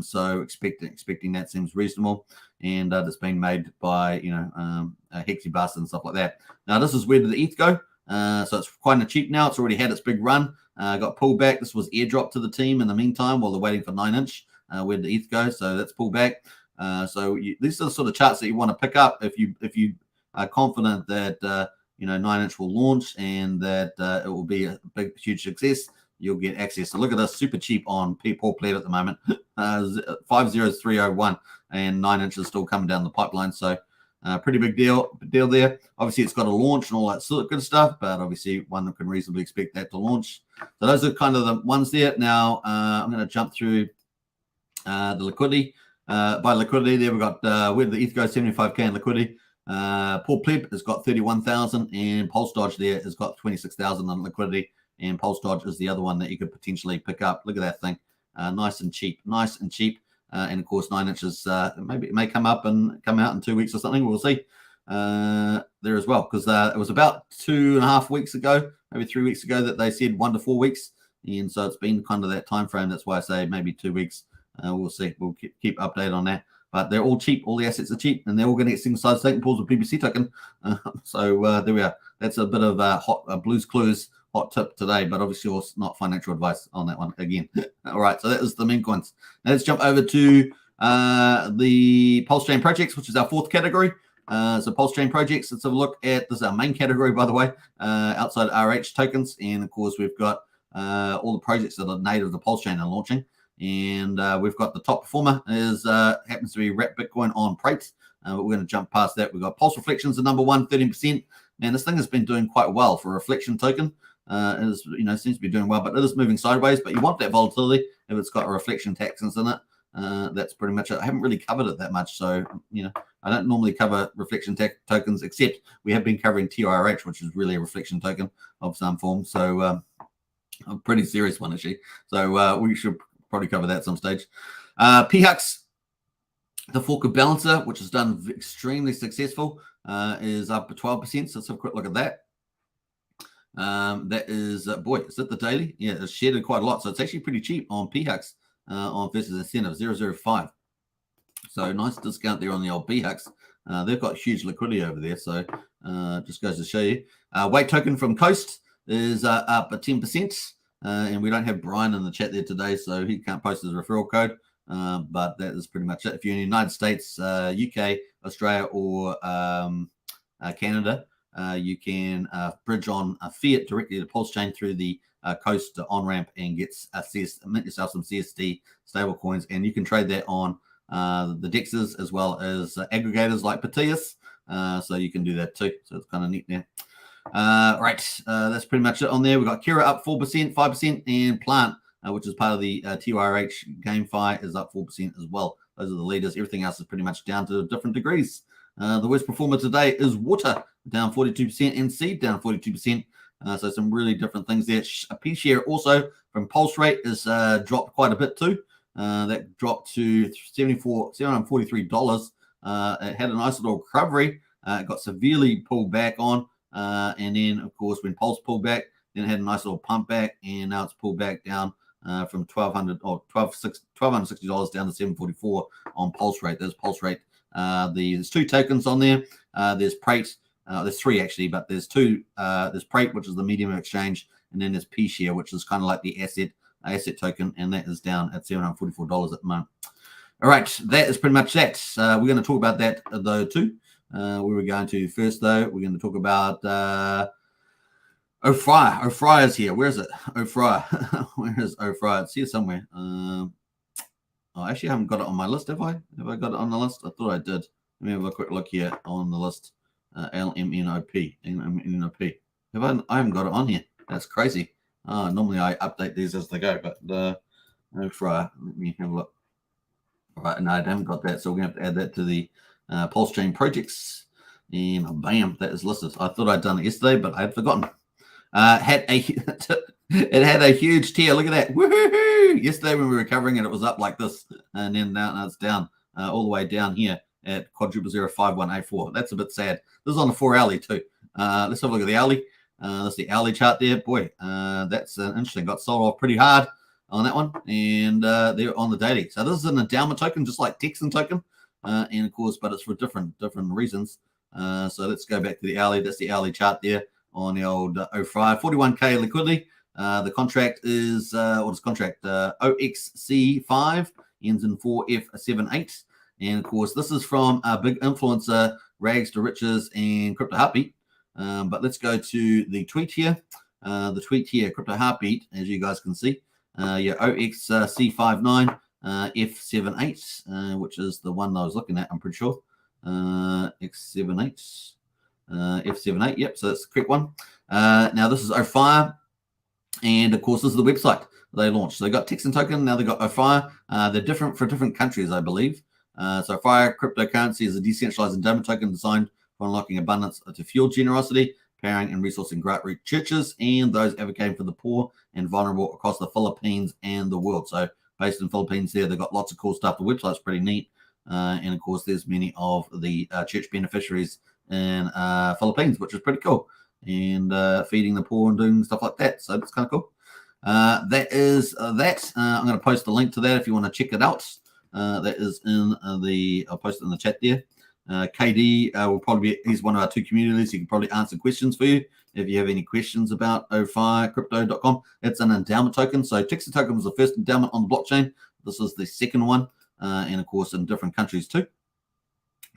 So expecting that seems reasonable. And that's been made by, Hexibus and stuff like that. Now, this is where did the ETH go? So it's quite cheap now. It's already had its big run. Got pulled back. This was airdropped to the team in the meantime while they're waiting for 9-inch. Where did the ETH go? So that's pulled back. These are the sort of charts that you want to pick up if you are confident that 9-inch will launch and that it will be a big, huge success. You'll get access. So look at this, super cheap on Paul Pleb at the moment, 50301, and 9-inch is still coming down the pipeline. So pretty big deal there. Obviously, it's got to launch and all that sort of good stuff, but obviously one that can reasonably expect that to launch. So those are kind of the ones there. Now I'm going to jump through the liquidity. By liquidity, there we've got where did the ETH go? 75k in liquidity. Paul Pleb has got 31,000, and Pulse Dodge there has got 26,000 in liquidity. And Pulse Dodge is the other one that you could potentially pick up. Look at that thing, nice and cheap. And of course, 9-inches maybe it may come out in 2 weeks or something. We'll see there as well, because it was about 2.5 weeks ago, maybe 3 weeks ago, that they said 1 to 4 weeks, and so it's been kind of that time frame. That's why I say maybe 2 weeks. We'll see. We'll keep update on that. But they're all cheap. All the assets are cheap, and they're all going to get single-sided staking pools with BBC token. So there we are. That's a bit of hot Blues Clues hot tip today, but obviously also not financial advice on that one again. All right, so that is the meme coins. Now let's jump over to the Pulsechain projects, which is our fourth category. So Pulsechain projects, let's have a look at this, our main category, by the way, outside RH tokens. And of course, we've got all the projects that are native to Pulsechain are launching. And we've got the top performer is happens to be Wrap Bitcoin on Prate. But we're going to jump past that. We've got Pulse Reflections, the number one, 13%. Man, this thing has been doing quite well for a reflection token. It is, seems to be doing well, but it is moving sideways. But you want that volatility if it's got a reflection taxes in it. That's pretty much it. I haven't really covered it that much, so I don't normally cover reflection tokens, except we have been covering TIRH, which is really a reflection token of some form. So a pretty serious one actually. So we should probably cover that at some stage. PHUX, the fork of Balancer, which has done extremely successful, is up to 12%. So let's have a quick look at that. That is, boy, is it the daily? Yeah, it's shared quite a lot. So it's actually pretty cheap on PHUX on versus incentive, 0.005. So nice discount there on the old PHUX. They've got huge liquidity over there. So just goes to show you. Weight token from Coast is up at 10%. And we don't have Brian in the chat there today, so he can't post his referral code. But that is pretty much it. If you're in the United States, UK, Australia, or Canada, you can bridge on Fiat directly to Pulsechain through the Coast on-ramp and get mint yourself some CSD stable coins. And you can trade that on the DEXs as well as aggregators like Patias. So you can do that too. So it's kind of neat there. Right, that's pretty much it on there. We've got Kira up 4%, 5%, and Plant, which is part of the TYRH GameFi, is up 4% as well. Those are the leaders. Everything else is pretty much down to different degrees. The worst performer today is Water, down 42%, and Seed down 42%. So some really different things there. A P share also from Pulse Rate is dropped quite a bit too. That dropped to $743. It had a nice little recovery. It got severely pulled back on. And then, of course, when Pulse pulled back, then it had a nice little pump back, and now it's pulled back down from $1,260 down to $744 on Pulse Rate. There's Pulse Rate. There's two tokens on there. There's Prate. There's three actually, but there's two. There's Prate, which is the medium exchange, and then there's P share, which is kind of like the asset token, and that is down at $744 at the moment. All right, that is pretty much that. We're going to talk about that though too. We were going to first though. We're going to talk about OPHIR is here. Where is it? OPHIR. Where is OPHIR? It's here somewhere. I actually haven't got it on my list, have I? Have I got it on the list? I thought I did. Let me have a quick look here on the list. LMNOP. LMNOP. I haven't got it on here. That's crazy. Normally I update these as they go, but OPHIR. Let me have a look. All right, no, I haven't got that, so we're going to have to add that to the Pulsechain projects. And bam, that is listed. I thought I'd done it yesterday, but I had forgotten. It had a huge tear. Look at that. Woohoo! Yesterday when we were covering it, it was up like this. And then now it's down all the way down here at quadruple 05184. That's a bit sad. This is on the 4 hourly too. Let's have a look at the hourly. That's the hourly chart there. Boy, that's interesting. Got sold off pretty hard on that one. And they're on the daily. So this is an endowment token, just like Texan token. And of course, but it's for different reasons. So let's go back to the hourly. That's the hourly chart there on the old OPHIR. 41K liquidity. The contract is what is contract? OXC5 ends in 4F78. And of course, this is from a big influencer, Rags to Riches and Crypto Heartbeat. But let's go to the tweet here. The tweet here, Crypto Heartbeat, as you guys can see. OXC59 F78, which is the one I was looking at, I'm pretty sure. X78, F78, yep, so that's the correct one. Now, this is OPHIR. And of course, this is the website they launched. So they got Texan token, now they got OPHIR. They're different for different countries, I believe. So OPHIR cryptocurrency is a decentralized endowment token designed for unlocking abundance to fuel generosity, powering and resourcing grassroots churches and those advocating for the poor and vulnerable across the Philippines and the world. So based in the Philippines there, they've got lots of cool stuff. The website's pretty neat. And of course, there's many of the church beneficiaries in Philippines, which is pretty cool. And feeding the poor and doing stuff like that. So that's kind of cool. That is that. I'm going to post a link to that if you want to check it out. That is in I'll post it in the chat there. KD will probably be, he's one of our two communities. He can probably answer questions for you if you have any questions about OPHIRcrypto.com. It's an endowment token. So Texan token was the first endowment on the blockchain. This is the second one. And of course, in different countries too.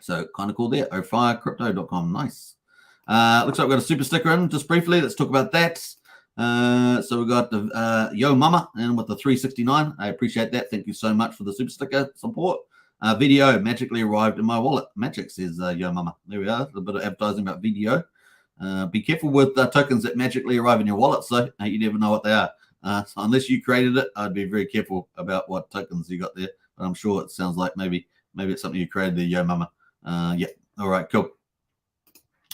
So kind of cool there. OPHIRcrypto.com. Nice. Looks like we've got a super sticker in just briefly. Let's talk about that. So we got the Yo Mama and with the 369. I appreciate that. Thank you so much for the super sticker support. Video magically arrived in my wallet. Magic says Yo Mama. There we are. A little bit of advertising about video. Be careful with tokens that magically arrive in your wallet. So you never know what they are. So unless you created it, I'd be very careful about what tokens you got there. But I'm sure it sounds like maybe it's something you created there, Yo Mama. Yeah. All right. Cool.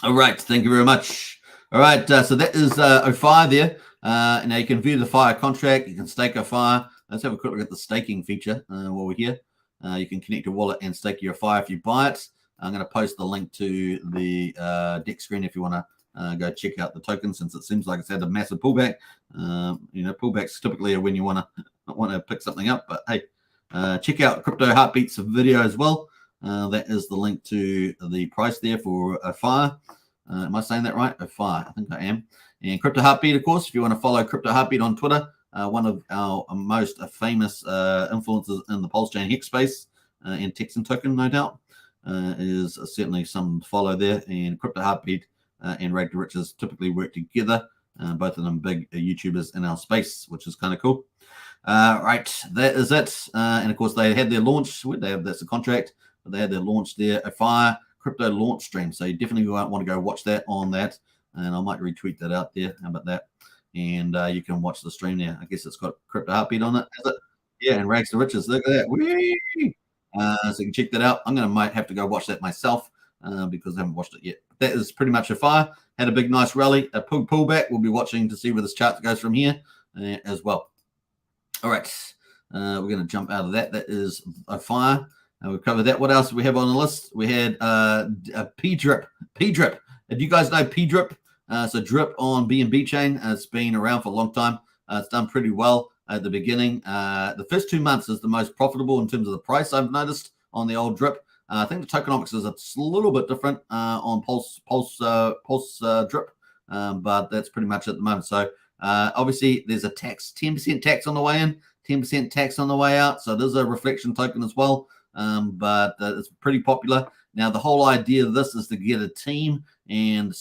All right. Thank you very much. All right. So that is OPHIR there. Now you can view the FIRE contract. You can stake OPHIR. Let's have a quick look at the staking feature while we're here. You can connect your wallet and stake your FIRE if you buy it. I'm going to post the link to the deck screen if you want to go check out the token, since it seems like it's had a massive pullback. Pullbacks typically are when you want to pick something up. But hey, check out Crypto Heartbeat's video as well. That is the link to the price there for OPHIR. Am I saying that right? OPHIR. I think I am. And Crypto Heartbeat, of course, if you want to follow Crypto Heartbeat on Twitter, one of our most famous influencers in the Pulsechain Hex space and Texan token, no doubt, is certainly some to follow there. And Crypto Heartbeat and Rag to Riches typically work together. Both of them big YouTubers in our space, which is kind of cool. Right, that is it. And of course, they had their launch. That's a contract, but they had their launch there, OPHIR crypto launch stream. So you definitely want to go watch that on that. And I might retweet that out there. How about that? And you can watch the stream there. I guess it's got Crypto Heartbeat on it, is it? Yeah, and Rags to Riches. Look at that. Whee! So you can check that out. Might have to go watch that myself because I haven't watched it yet. That is pretty much OPHIR. Had a big, nice rally. A pullback. We'll be watching to see where this chart goes from here as well. All right. We're going to jump out of that. That is OPHIR. We've covered that. What else do we have on the list? We had PDRIP. PDRIP. Do you guys know PDRIP? So DRIP on BNB chain. It's been around for a long time. It's done pretty well at the beginning. The first 2 months is the most profitable in terms of the price, I've noticed, on the old DRIP. I think the tokenomics is a little bit different on Pulse DRIP, but that's pretty much at the moment. So obviously there's a tax, 10% tax on the way in, 10% tax on the way out. So there's a reflection token as well. but it's pretty popular. Now, the whole idea of this is to get a team and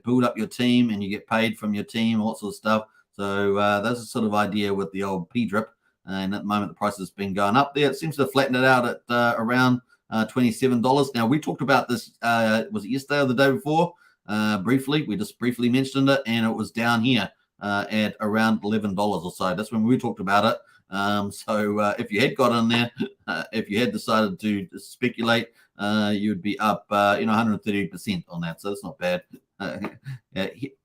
build up your team, and you get paid from your team, all that sort of stuff. So that's the sort of idea with the old PDRIP. And at the moment, the price has been going up there. It seems to have flattened it out at around $27. Now, we talked about this, was it yesterday or the day before? Briefly. We just briefly mentioned it, and it was down here at around $11 or so. That's when we talked about it. So if you had got in there, if you had decided to speculate, you'd be up, 130% on that. So that's not bad.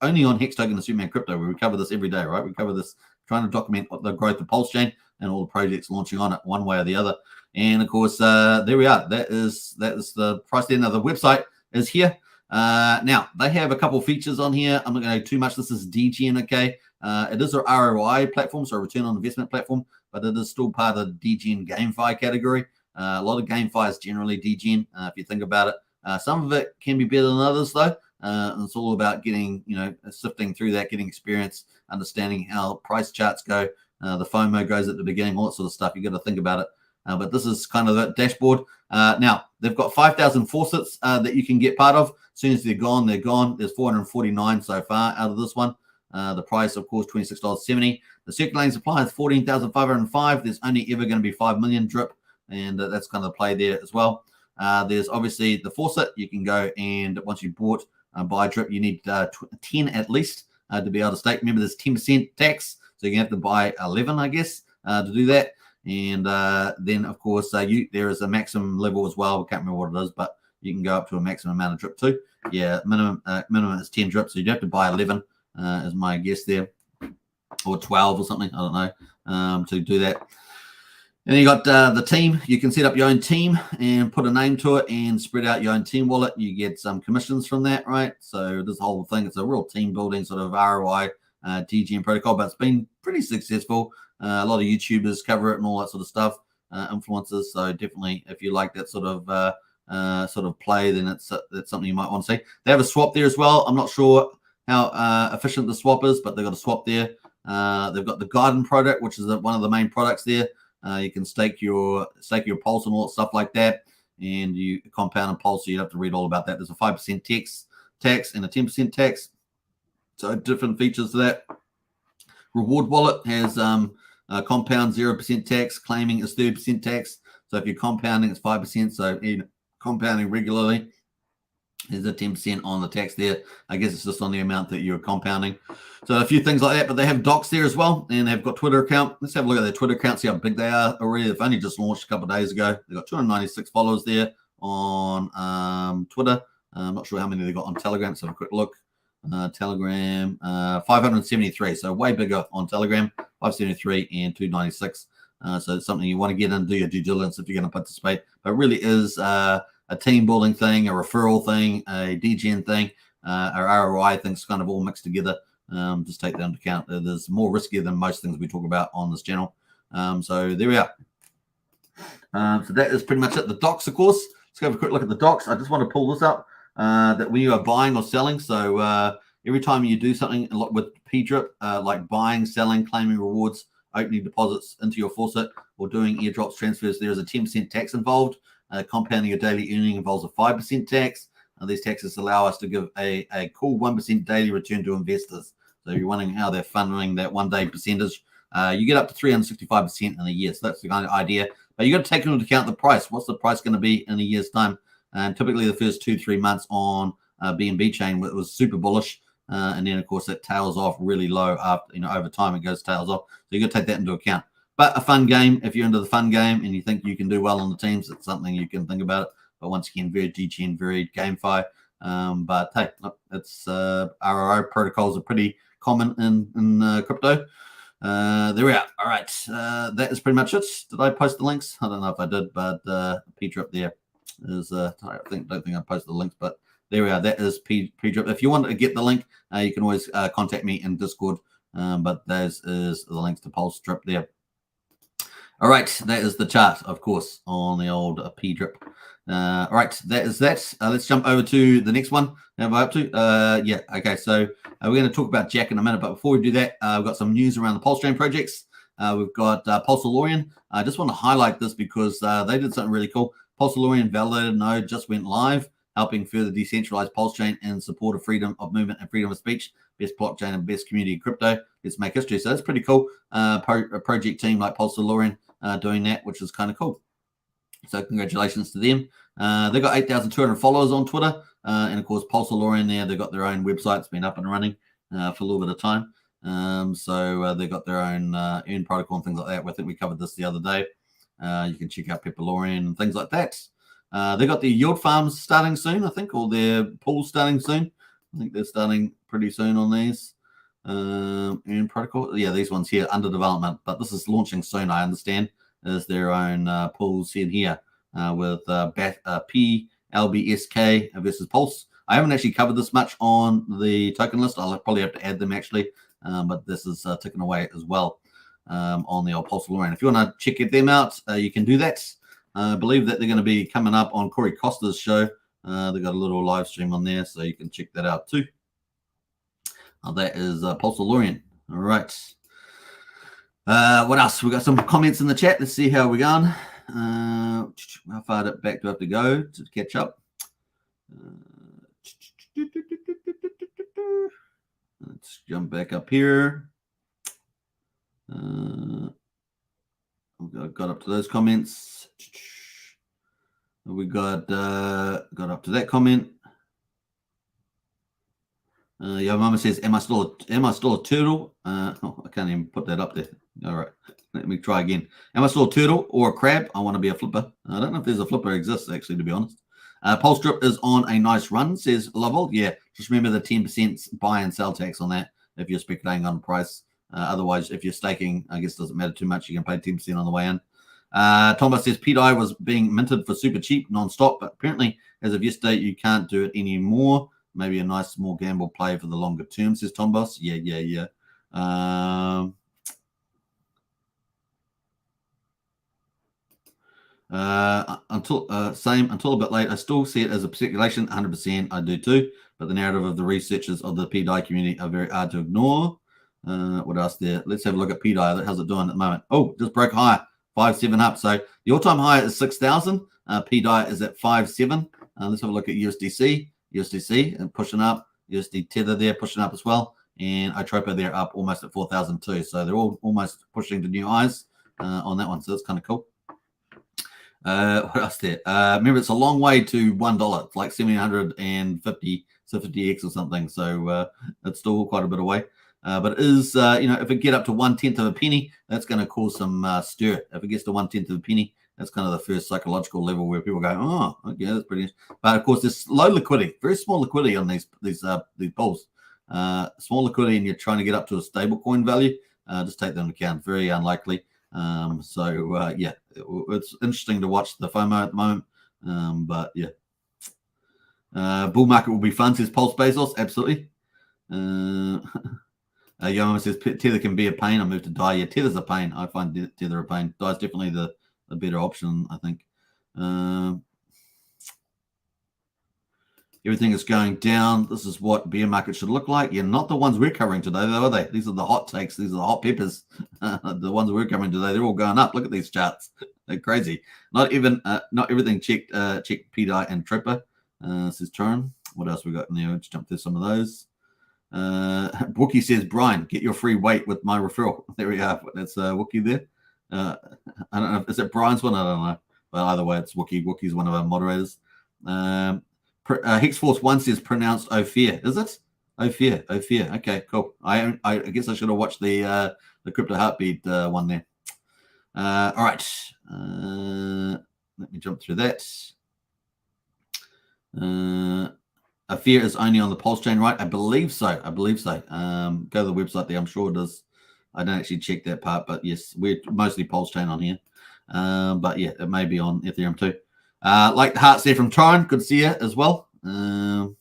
Only on Hex Token and Superman Crypto, we cover this every day, right? We cover this, trying to document the growth of Pulsechain and all the projects launching on it one way or the other. And of course, there we are. That is the price there. Now the website is here. Now they have a couple of features on here. I'm not going to go too much. This is DGN, okay? It is an ROI platform, so a return on investment platform, but it is still part of the DGN GameFi category. A lot of GameFi is generally DGN, if you think about it. Some of it can be better than others, though. And it's all about getting, sifting through that, getting experience, understanding how price charts go, the FOMO goes at the beginning, all that sort of stuff. You got to think about it. But this is kind of the dashboard. Now, they've got 5,000 faucets that you can get part of. As soon as they're gone, they're gone. There's 449 so far out of this one. The price, of course, $26.70. The circulating supply is 14,505. There's only ever going to be 5 million drip, and that's kind of the play there as well. There's obviously the faucet. You can go and once you bought buy drip, you need 10 at least to be able to stake. Remember, there's 10% tax, so you have to buy 11, I guess, to do that. And then, of course, there is a maximum level as well. I can't remember what it is, but you can go up to a maximum amount of drip too. Yeah, minimum is 10 drip, so you'd have to buy 11, is my guess there, or 12 or something. I don't know, to do that. And then you got the team. You can set up your own team and put a name to it and spread out your own team wallet. You get some commissions from that, right? So this whole thing, it's a real team building sort of ROI DGM protocol, but it's been pretty successful. A lot of YouTubers cover it and all that sort of stuff, influencers. So definitely, if you like that sort of play, then that's something you might want to see. They have a swap there as well. I'm not sure how efficient the swap is, but they've got a swap there. They've got the Garden product, which is one of the main products there. You can stake your pulse and all that stuff like that, and you compound and pulse. So you have to read all about that. There's a 5% tax and a 10% tax. So different features to that. Reward wallet has compound 0% tax. Claiming is 30% tax. So if you're compounding, it's 5%. So compounding regularly, there's a 10% on the tax there. I guess it's just on the amount that you're compounding. So a few things like that, but they have docs there as well, and they've got Twitter account. Let's have a look at their Twitter account, see how big they are already. They've only just launched a couple of days ago. They've got 296 followers there on Twitter. I'm not sure how many they got on Telegram, so have a quick look. Telegram, 573, so way bigger on Telegram, 573 and 296. So it's something you want to get in and do your due diligence if you're going to participate. But it really is a team building thing, a referral thing, a DGN thing, a ROI thing's kind of all mixed together. Just take that into account. There's more riskier than most things we talk about on this channel. So there we are. So that is pretty much it. The docs, of course. Let's go have a quick look at the docs. I just want to pull this up. That when you are buying or selling, so every time you do something with PDRIP, like buying, selling, claiming rewards, opening deposits into your faucet, or doing airdrops transfers, there is a 10% tax involved. Compounding your daily earning involves a 5% tax. These taxes allow us to give a cool 1% daily return to investors. So you're wondering how they're funding that one-day percentage. You get up to 365% in a year. So that's the kind of idea. But you got to take into account the price. What's the price going to be in a year's time? And typically the first 2-3 months on BNB chain was super bullish. And then, of course, it tails off really low after, over time it tails off. So you got to take that into account. But a fun game, if you're into the fun game and you think you can do well on the teams, it's something you can think about it. But once again, very DGN, very GameFi. But hey, it's ROI protocols are pretty common in crypto. There we are. All right, that is pretty much it. Did I post the links? I don't know if I did, but PDRIP there is. I don't think I posted the links, but there we are. That is PDRIP. If you want to get the link, you can always contact me in Discord. But those is the links to Pulsechain there. All right, that is the chart, of course, on the old PDRIP. All right, that is that. Let's jump over to the next one. How am I up to? Yeah, okay, so we're going to talk about Jack in a minute, but before we do that, we've got some news around the Pulsechain projects. we've got Pulsechain. I just want to highlight this because they did something really cool. Pulsechain validated node just went live, helping further decentralize Pulsechain in support of freedom of movement and freedom of speech. Best blockchain and best community in crypto. Let's make history. So that's pretty cool. A project team like Pulsechain doing that, which is kind of cool. So congratulations to them. They've got 8,200 followers on Twitter. And of course, Pulsechain there, they've got their own website. It's been up and running for a little bit of time. So they've got their own earn protocol and things like that. I think we covered this the other day. You can check out Pepperlorian and things like that. They got the yield farms starting soon, I think, or their pools starting soon. I think they're starting pretty soon on these. Earn protocol. Yeah, these ones here under development, but this is launching soon, I understand. There's their own pools in here with PLBSK versus Pulse. I haven't actually covered this much on the token list. I'll probably have to add them actually, but this is ticking away as well on the old Pulsechain. If you want to check them out, you can do that. I believe that they're going to be coming up on Corey Costa's show. They've got a little live stream on there, so you can check that out too. That is Pulsechain. All right. What else? We got some comments in the chat. Let's see how we're going. How far back do I have to go to catch up? Let's jump back up here. Got up to those comments. We got up to that comment. Your mama says, "Am I still a turtle?" Oh, I can't even put that up there. All right, let me try again. Am I still a turtle or a crab? I want to be a flipper. I don't know if there's a flipper exists actually, to be honest. Pulsechain is on a nice run, says Lovell. Yeah, just remember the 10% buy and sell tax on that if you're speculating on price. Otherwise, if you're staking, I guess it doesn't matter too much. You can pay 10% on the way in. Thomas says PDAI was being minted for super cheap, non-stop, but apparently as of yesterday, you can't do it anymore. Maybe a nice small gamble play for the longer term, says Tom Boss. Yeah. Until a bit late, I still see it as a speculation. 100%, I do too. But the narrative of the researchers of the PDAI community are very hard to ignore. What else there? Let's have a look at PDAI. How's it doing at the moment? Oh, just broke higher, 5.7 up. So the all-time high is 6,000. PDAI is at 5.7. Let's have a look at USDC. USDC and pushing up. USD Tether there pushing up as well. And Atropa there up almost at 4,002. So they're all almost pushing to new highs on that one. So that's kind of cool. What else there? Remember, it's a long way to $1. It's like 750, so 50x or something. So it's still quite a bit away. But it is, if it get up to 1/10 of a penny, that's going to cause some stir. If it gets to 1/10 of a penny, that's kind of the first psychological level where people go, oh, okay, that's pretty interesting. But of course, there's low liquidity, very small liquidity on these pools. Small liquidity, and you're trying to get up to a stable coin value. Just take that into account. Very unlikely. Yeah, it's interesting to watch the FOMO at the moment. But yeah, bull market will be fun, says Pulse Bezos. Absolutely. Yoma says Tether can be a pain. I moved to DAI. Yeah, Tether's a pain. I find Tether a pain. DAI's definitely the better option, I think. Everything is going down. This is what bear market should look like. Yeah, not the ones we're covering today, though, are they? These are the hot takes. These are the hot peppers. The ones we're covering today, they're all going up. Look at these charts. They're crazy. Not everything checked PDAI and Atropa, says Turin. What else we got in there? Let's jump through some of those. Wookie says, Brian, get your free weight with my referral. There we are. That's Wookie there. I don't know. Is it Brian's one? I don't know. But either way, it's Wookie. Wookie's one of our moderators. Hex Force 1 says pronounced OPHIR. Is it? OPHIR. OPHIR. Okay, cool. I guess I should have watched the Crypto Heartbeat one there. All right. Let me jump through that. OPHIR is only on the Pulsechain, right? I believe so. Go to the website there. I'm sure it is. I don't actually check that part, but yes, we're mostly Pulsechain on here. But yeah, it may be on Ethereum too. Like the hearts there from Tron, good to see you as well. Level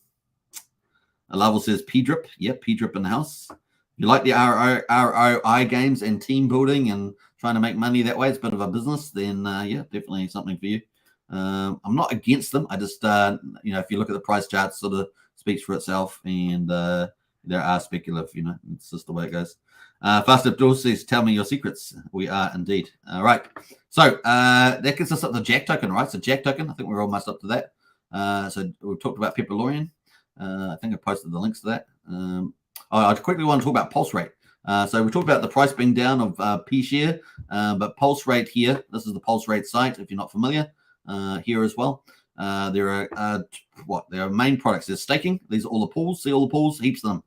says PDRIP. Yep, PDRIP in the house. If you like the ROI games and team building and trying to make money that way, it's a bit of a business, then yeah, definitely something for you. I'm not against them. I just, if you look at the price charts, sort of speaks for itself. And there are speculative, you know, it's just the way it goes. Fast Abdul says, tell me your secrets. We are indeed. All right. So that gets us up to Jack token, right? So Jack token, I think we're almost up to that. So we've talked about Pepperlorian. I think I posted the links to that. I quickly want to talk about pulse rate. So we talked about the price being down of P-share, but pulse rate here, this is the pulse rate site, if you're not familiar, here as well. There are main products. There's staking. These are all the pools. See all the pools, heaps of them.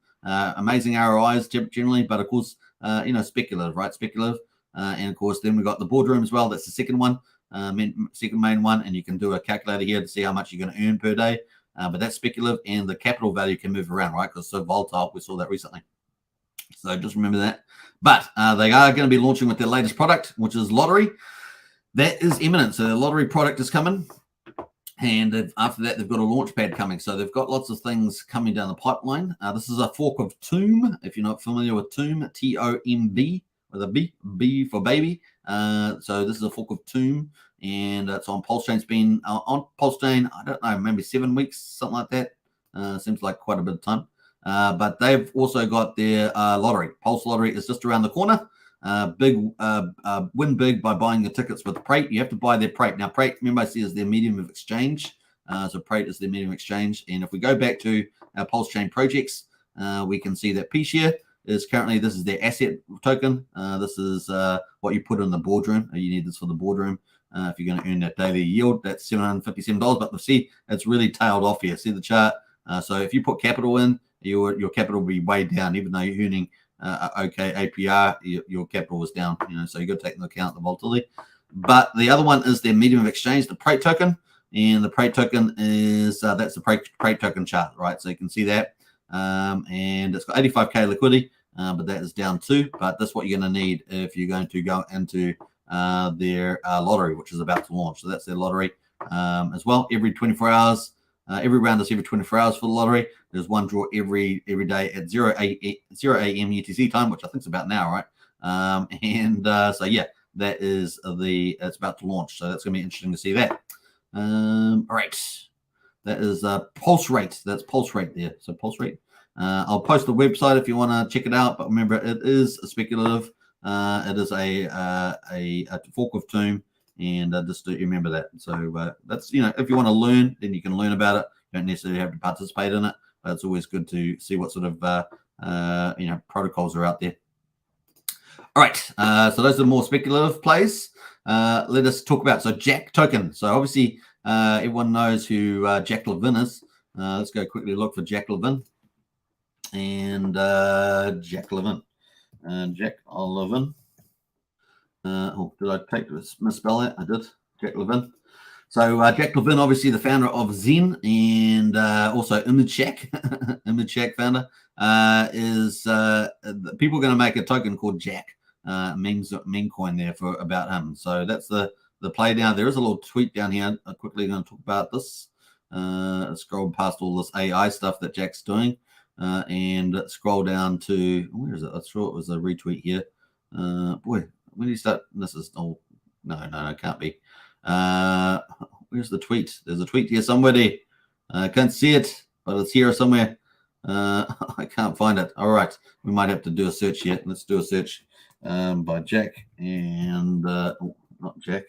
Amazing ROIs generally, but of course, you know, speculative, right? Speculative. And of course, then we got the boardroom as well. That's the second one, second main one. And you can do a calculator here to see how much you're going to earn per day. But that's speculative, and the capital value can move around, right? Because it's so volatile. We saw that recently. So just remember that. But they are going to be launching with their latest product, which is lottery. That is imminent. So the lottery product is coming. And after that, they've got a launch pad coming. So they've got lots of things coming down the pipeline. This is a fork of Tomb. If you're not familiar with Tomb, T-O-M-B, with a B for baby. So this is a fork of Tomb, and it's on Pulsechain. It's been on Pulsechain, I don't know, maybe 7 weeks, something like that. Seems like quite a bit of time. But they've also got their lottery. Pulse lottery is just around the corner. Win big by buying the tickets with Prate. You have to buy their Prate. Now, Prate, remember I see, is their medium of exchange. So Prate is their medium of exchange. And if we go back to our Pulsechain projects, we can see that P-share is currently, this is their asset token. This is what you put in the boardroom. You need this for the boardroom. If you're going to earn that daily yield, that's $757. But you see, it's really tailed off here. See the chart? So if you put capital in, your capital will be way down, even though you're earning okay APR, your capital was down, you know, so you got to take into account the volatility. But the other one is their medium of exchange, the Prate token, and the Prate token is that's the Prate token chart, right? So you can see that, and it's got 85k liquidity, but that is down too. But that's what you're going to need if you're going to go into their lottery, which is about to launch. So that's their lottery as well. Every 24 hours. Every round is every 24 hours for the lottery. There's one draw every day at 0 a.m. UTC time, which I think is about now, right? So yeah, that is it's about to launch. So that's going to be interesting to see that. All right, that is pulse rate. That's pulse rate there. So pulse rate. I'll post the website if you want to check it out. But remember, it is a speculative. It is a fork of Tomb. And just remember that. So that's, you know, if you want to learn, then you can learn about it. You don't necessarily have to participate in it, but it's always good to see what sort of you know, protocols are out there. All right, so those are more speculative plays. Let us talk about Jack token. So obviously everyone knows who Jack Levin is. Let's go quickly look for Jack Levin. And Jack Levin. Jack Levin. Did I misspell that? I did. Jack Levin. So Jack Levin, obviously the founder of Zen and also ImageShack, ImageShack founder, is people are going to make a token called Jack, meme coin there for about him. So that's the play down. There is a little tweet down here. I'm quickly going to talk about this. Scroll past all this AI stuff that Jack's doing, and scroll down to, where is it? I'm sure it was a retweet here. Boy. When do you start? This is no, it can't be. Where's the tweet? There's a tweet here somewhere. I can't see it, but it's here somewhere. I can't find it. All right, we might have to do a search here. Let's do a search by Jack and not Jack.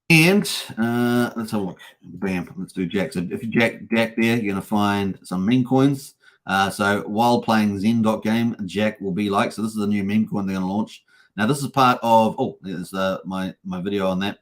And let's have a look. Bam. Let's do Jack. So if you Jack there, you're going to find some meme coins. So while playing Zen.game, Jack will be like, so this is a new meme coin they're going to launch. Now this is part of, there's my video on that.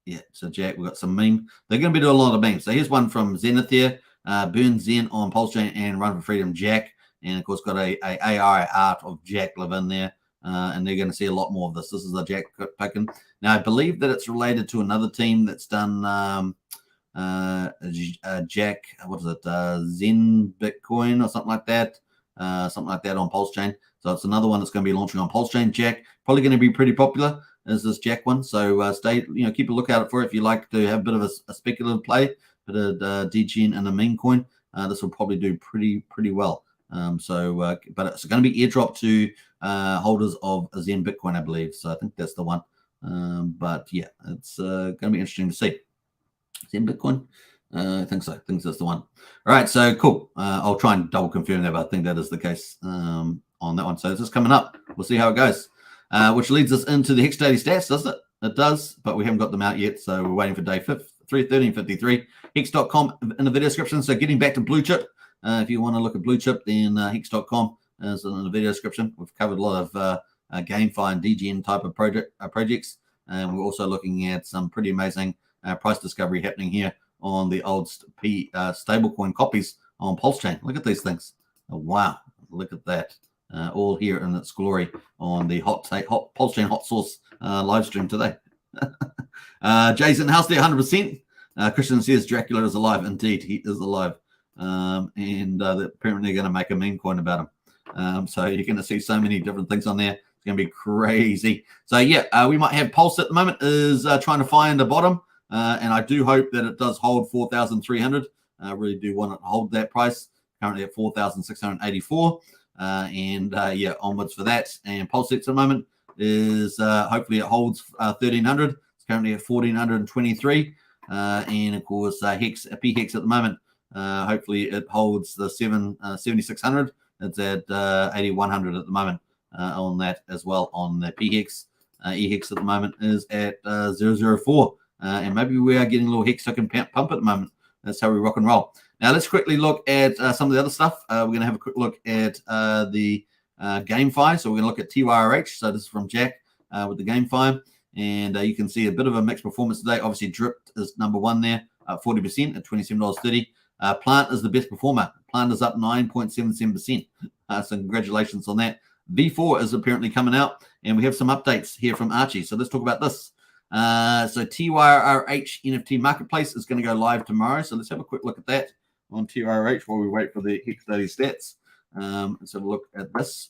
Yeah, so Jack, we've got some meme. They're going to be doing a lot of memes. So here's one from Zenith here. Burn Zen on Pulsechain and Run for Freedom Jack. And of course got a AI art of Jack Levin there. And they're going to see a lot more of this. This is a Jack token. Now I believe that it's related to another team that's done Jack, what is it, Zen Bitcoin or something like that on Pulsechain. So it's another one that's going to be launching on Pulsechain. Jack, probably going to be pretty popular as this Jack one. So keep a lookout for it if you like to have a bit of a speculative play, bit of DGN and a meme coin. This will probably do pretty well. But it's going to be airdropped to holders of Zen Bitcoin, I believe. So I think that's the one. But yeah, it's going to be interesting to see. Zen Bitcoin. I think so. I think that's the one. All right, so cool. I'll try and double confirm that, but I think that is the case on that one. So this is coming up. We'll see how it goes. Which leads us into the Hex Daily Stats, doesn't it? It does, but we haven't got them out yet, so we're waiting for day 1353. Hex.com in the video description. So getting back to blue chip, if you want to look at blue chip, then Hex.com is in the video description. We've covered a lot of GameFi and DGN type of projects, and we're also looking at some pretty amazing price discovery happening here on the old stablecoin copies on Pulsechain. Look at these things. Oh, wow. Look at that. All here in its glory on the Pulsechain hot sauce live stream today. Jason, house there 100%. Christian says Dracula is alive. Indeed, he is alive. And apparently they're going to make a meme coin about him. So you're going to see so many different things on there. It's going to be crazy. So yeah, we might have Pulse at the moment is trying to find a bottom. And I do hope that it does hold 4,300. I really do want it to hold that price. Currently at 4,684. Yeah, onwards for that. And Pulse at the moment is hopefully it holds 1,300. It's currently at 1,423. And of course, Hex, PHEX at the moment, hopefully it holds the 7,600. It's at 8,100 at the moment on that as well on the PHEX. EHEX at the moment is at 004. And maybe we are getting a little Hex token pump at the moment. That's how we rock and roll. Now let's quickly look at some of the other stuff. We're going to have a quick look at the GameFi. So we're going to look at TYRH. So this is from Jack with the GameFi. And you can see a bit of a mixed performance today. Obviously, DRIP is number one there, 40% at $27.30. Plant is the best performer. Plant is up 9.77%. So congratulations on that. V4 is apparently coming out. And we have some updates here from Archie. So let's talk about this. So TYRH NFT Marketplace is going to go live tomorrow. So let's have a quick look at that on TYRH while we wait for the Hex Daily Stats. Let's have a look at this.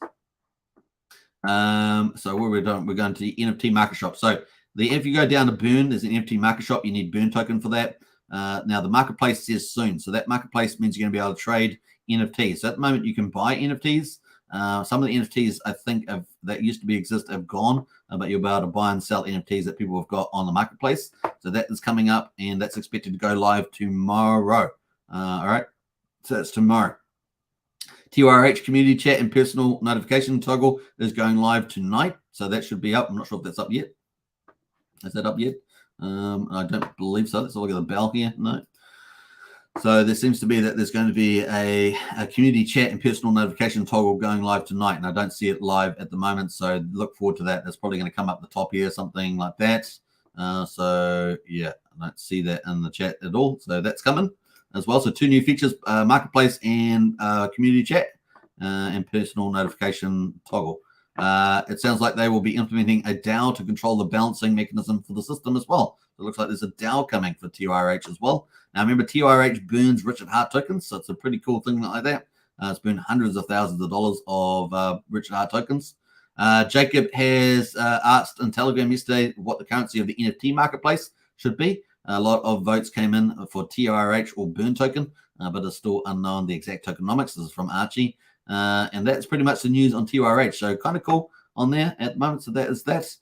So what we're doing, we're going to the NFT Market Shop. So if you go down to Burn, there's an NFT Market Shop. You need Burn token for that. Now the marketplace says soon. So that marketplace means you're going to be able to trade NFTs. So at the moment you can buy NFTs. Some of the NFTs I think that used to exist have gone, but you'll be able to buy and sell NFTs that people have got on the marketplace. So that is coming up, and that's expected to go live tomorrow. All right, so that's tomorrow. TYRH community chat and personal notification toggle is going live tonight, so that should be up. I'm not sure if that's up yet. Is that up yet? I don't believe so. Let's look at the bell here. No. So there seems to be that there's going to be a community chat and personal notification toggle going live tonight, and I don't see it live at the moment, so look forward to that. That's probably going to come up the top here, something like that. So yeah, I don't see that in the chat at all, so that's coming as well. So two new features, marketplace and community chat and personal notification toggle. It sounds like they will be implementing a DAO to control the balancing mechanism for the system as well. It looks like there's a DAO coming for TYRH as well. Now, remember, TYRH burns Richard Hart tokens, so it's a pretty cool thing like that. It's burned hundreds of thousands of dollars of Richard Hart tokens. Jacob has asked in Telegram yesterday what the currency of the NFT marketplace should be. A lot of votes came in for TYRH or burn token, but it's still unknown the exact tokenomics. This is from Archie. And that's pretty much the news on TYRH. So kind of cool on there at the moment. So that is that.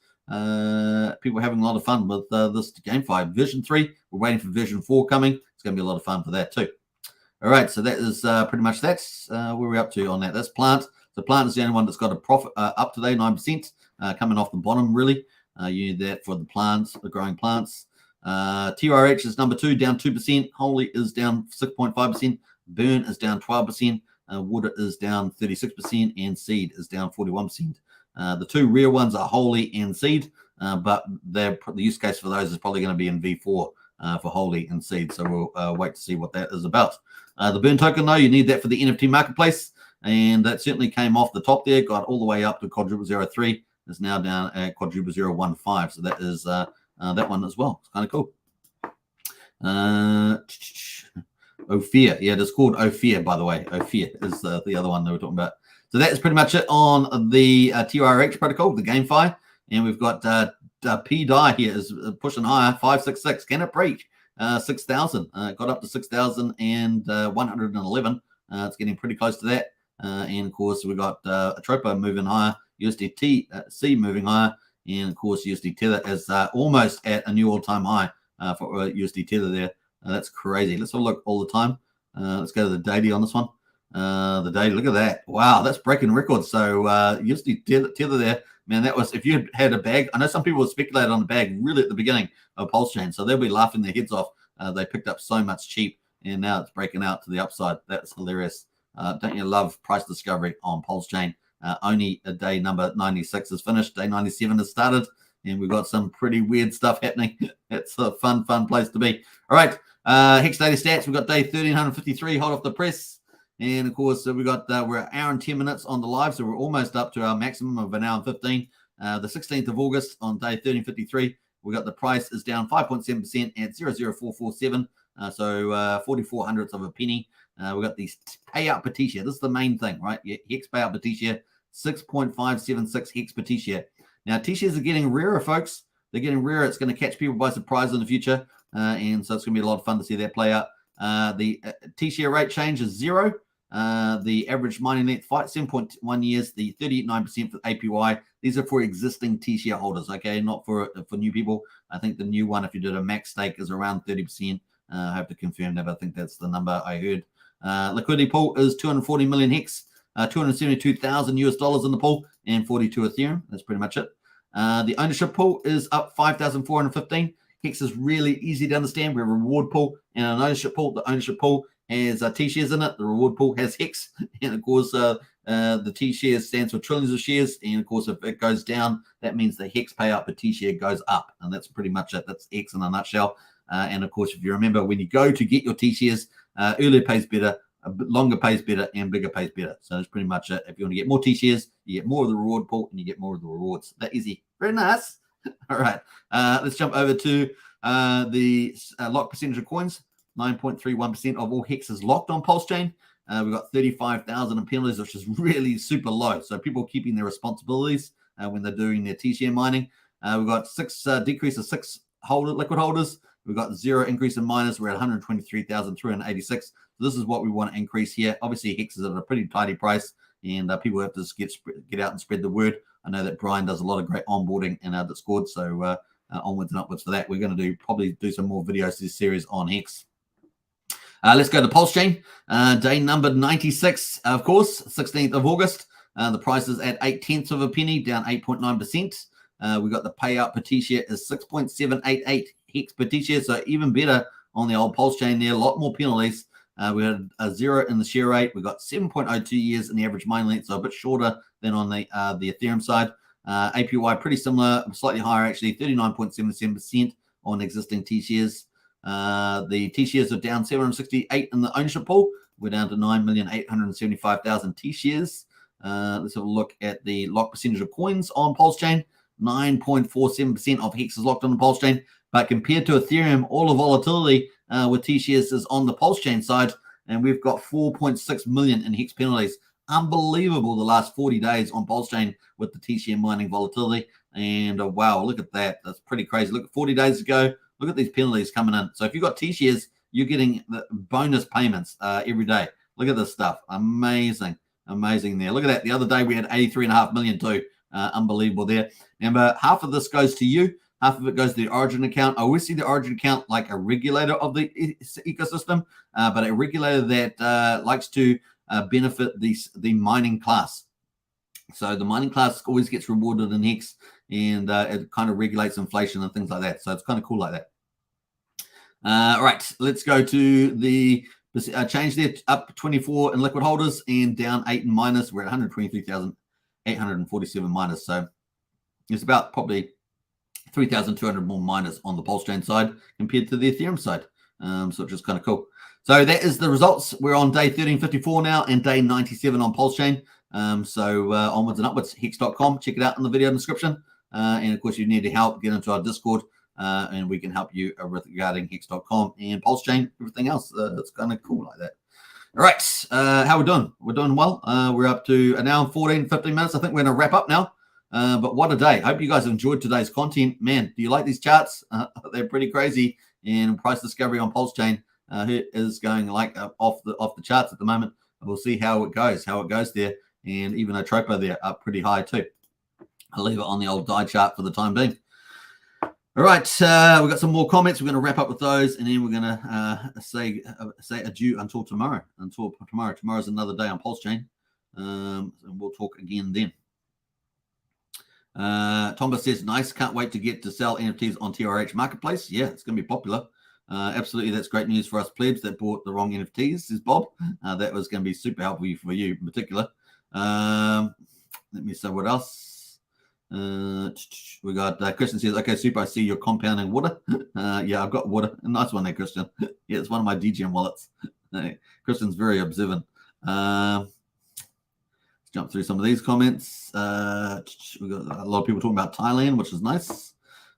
People are having a lot of fun with this GameFi. Version 3, we're waiting for version 4 coming. It's going to be a lot of fun for that too. All right, so that is pretty much that. Where we're up to on that. That's Plant. So Plant is the only one that's got a profit up today, 9%, coming off the bottom really. You need that for the plants, the growing plants. TYRH is number 2, down 2%. Holy is down 6.5%. Burn is down 12%. Water is down 36%, and Seed is down 41%. The two real ones are Holy and Seed, but the use case for those is probably going to be in V4 for Holy and Seed. So we'll wait to see what that is about. The Burn token, though, you need that for the NFT marketplace, and that certainly came off the top there, got all the way up to quadruple 03. It's now down at quadruple 015. So that is that one as well. It's kind of cool. OPHIR. Yeah, it's called OPHIR, by the way. OPHIR is the other one that we're talking about. So that is pretty much it on the TYRH protocol, the GameFi. And we've got PDAI here is pushing higher, 566. Can it breach 6,000? Got up to 6,111. It's getting pretty close to that. And of course, we've got Atropa moving higher, USDT C moving higher. And of course, USD Tether is almost at a new all-time high for USD Tether there. That's crazy. Let's have a look all the time. Let's go to the daily on this one. The daily, look at that. Wow, that's breaking records. So USD tether there, man, that was, if you had a bag, I know some people speculated on the bag really at the beginning of Pulsechain, so they'll be laughing their heads off. They picked up so much cheap, and now it's breaking out to the upside. That's hilarious. Don't you love price discovery on Pulsechain? Only a day number 96 is finished. Day 97 has started, and we've got some pretty weird stuff happening. It's a fun place to be. All right, Hex Daily Stats. We've got day 1353, hot off the press. And, of course, we've got, we're an hour and 10 minutes on the live, so we're almost up to our maximum of an hour and 15. The 16th of August on day 1353, we got the price is down 5.7% at 00447, so 44 hundredths of a penny. We've got these payout per T-share. This is the main thing, right? Hex payout per T-share, 6.576 Hex per T-share. Now, T-shares are getting rarer, folks. They're getting rarer. It's going to catch people by surprise in the future, and so it's going to be a lot of fun to see that play out. The T-share rate change is 0. The average mining length, 7.1 years. The 39% for APY. These are for existing T-share holders, okay, not for new people. I think the new one, if you did a max stake, is around 30%. I have to confirm that, but I think that's the number I heard. Liquidity pool is 240 million Hex, 272,000 US dollars in the pool, and 42 Ethereum. That's pretty much it. The ownership pool is up 5,415. Hex is really easy to understand. We have a reward pool and an ownership pool. The ownership pool has T-shares in it. The reward pool has Hex. And, of course, the T-shares stands for trillions of shares. And, of course, if it goes down, that means the Hex payout per T-share goes up. And that's pretty much it. That's Hex in a nutshell. And, of course, if you remember, when you go to get your T-shares, earlier pays better, a bit longer pays better, and bigger pays better. So that's pretty much it. If you want to get more T-shares, you get more of the reward pool, and you get more of the rewards. That easy. Very nice. All right. Let's jump over to the lock percentage of coins. 9.31% of all Hex is locked on Pulsechain. We've got 35,000 in penalties, which is really super low. So people keeping their responsibilities when they're doing their T-share mining. We've got decrease of 6 liquid holders. We've got 0 increase in miners. We're at 123,386. So this is what we want to increase here. Obviously, Hex is at a pretty tidy price, and people have to get out and spread the word. I know that Brian does a lot of great onboarding in our Discord, so onwards and upwards for that. We're going to probably do some more videos this series on Hex. Let's go to Pulsechain. Day number 96, of course, 16th of August. The price is at 0.8 of a penny, down 8.9%. We've got the payout per T-share is 6.788 Hex per T-share, so even better on the old Pulsechain there. A lot more penalties. We had a 0 in the share rate. We've got 7.02 years in the average mine length, so a bit shorter than on the Ethereum side. APY pretty similar, slightly higher actually, 39.77% on existing T-shares. The T-shares are down 768 in the ownership pool. We're down to 9,875,000 T-shares. Let's have a look at the lock percentage of coins on Pulsechain. 9.47% of Hex is locked on the Pulsechain. But compared to Ethereum, all the volatility with T-shares is on the Pulsechain side, and we've got 4.6 million in Hex penalties. Unbelievable the last 40 days on Pulsechain with the T-share mining volatility. And wow, look at that. That's pretty crazy. Look at 40 days ago. Look at these penalties coming in. So if you've got T-shares, you're getting the bonus payments every day. Look at this stuff. Amazing. Amazing there. Look at that. The other day we had 83.5 million too. Unbelievable there. Remember, half of this goes to you. Half of it goes to the Origin account. I always see the Origin account like a regulator of the ecosystem, but a regulator that likes to benefit the mining class. So the mining class always gets rewarded in Hex, and it kind of regulates inflation and things like that. So it's kind of cool like that. All right, let's go to the change there, up 24 in liquid holders and down 8 in miners. We're at 123,847 miners. So it's about probably 3,200 more miners on the Pulsechain side compared to the Ethereum side. So it's just kind of cool. So that is the results. We're on day 1354 now and day 97 on Pulsechain. So onwards and upwards, hex.com. Check it out in the video description. And of course, you need help, get into our Discord, and we can help you regarding hex.com and Pulsechain, everything else. That's kind of cool like that. All right. How we doing? We're doing well. We're up to an hour and 15 minutes. I think we're going to wrap up now. But what a day. Hope you guys have enjoyed today's content. Man, do you like these charts? They're pretty crazy. And price discovery on Pulsechain is going like off the charts at the moment. We'll see how it goes there. And even Atropa there up pretty high too. I'll leave it on the old die chart for the time being. All All right, we've got some more comments. We're going to wrap up with those, and then we're going to say adieu until tomorrow. Tomorrow's another day on Pulsechain, and we'll talk again then. Tomba says, nice. Can't wait to get to sell NFTs on TRH Marketplace. Yeah, it's going to be popular. Absolutely, that's great news for us plebs that bought the wrong NFTs, says Bob. That was going to be super helpful for you in particular. Let me say what else. We got Christian says, okay, super, I see you're compounding water. Yeah, I've got water. A nice one there, Christian. Yeah, it's one of my DGM wallets. Christian's very observant. Let's jump through some of these comments. We got a lot of people talking about Thailand, which is nice.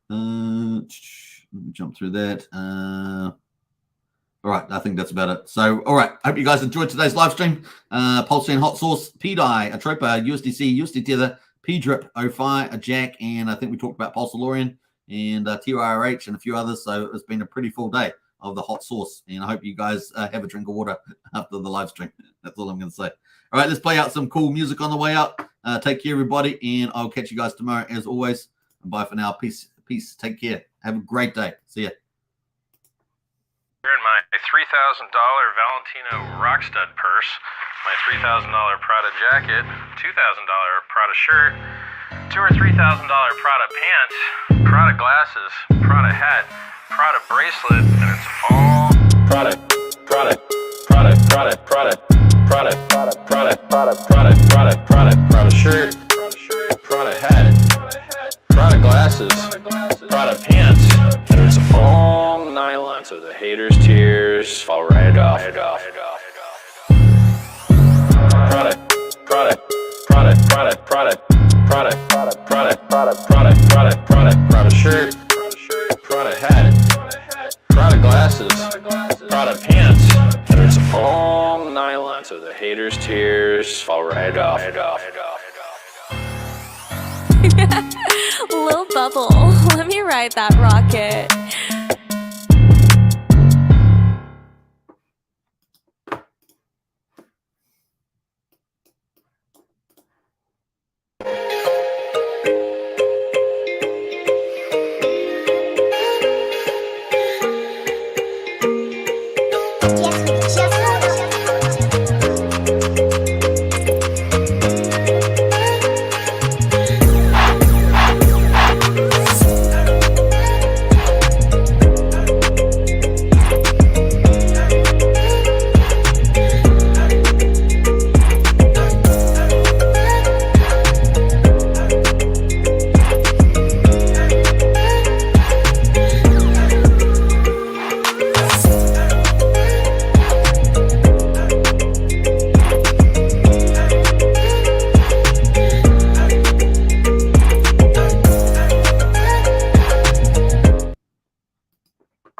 Let me jump through that. All right, I think that's about it. So, all right, hope you guys enjoyed today's live stream. Pulsechain Hot Sauce, PDAI, Atropa, USDC, USD Tether, PDRIP, OPHIR, a Jack, and I think we talked about Pulsechain and TRH and a few others. So it's been a pretty full day of the hot sauce, and I hope you guys have a drink of water after the live stream. That's all I'm going to say. All right, let's play out some cool music on the way out. Take care, everybody, and I'll catch you guys tomorrow as always. And bye for now. Peace. Take care. Have a great day. See ya. Here in my $3,000 Valentino Rockstud purse, my $3,000 Prada jacket, $2,000 Prada shirt, $2,000 or $3,000 Prada pants, Prada glasses, Prada hat, Prada bracelet, and it's all Prada shirt, Prada hat, Prada glasses, Prada pants, and it's all nylon, so the haters' tears fall right off. Prada shirt, Prada hat, Prada glasses, Prada pants, and it's all nylon, so the haters' tears fall right off. Lil Bubble, let me ride that rocket.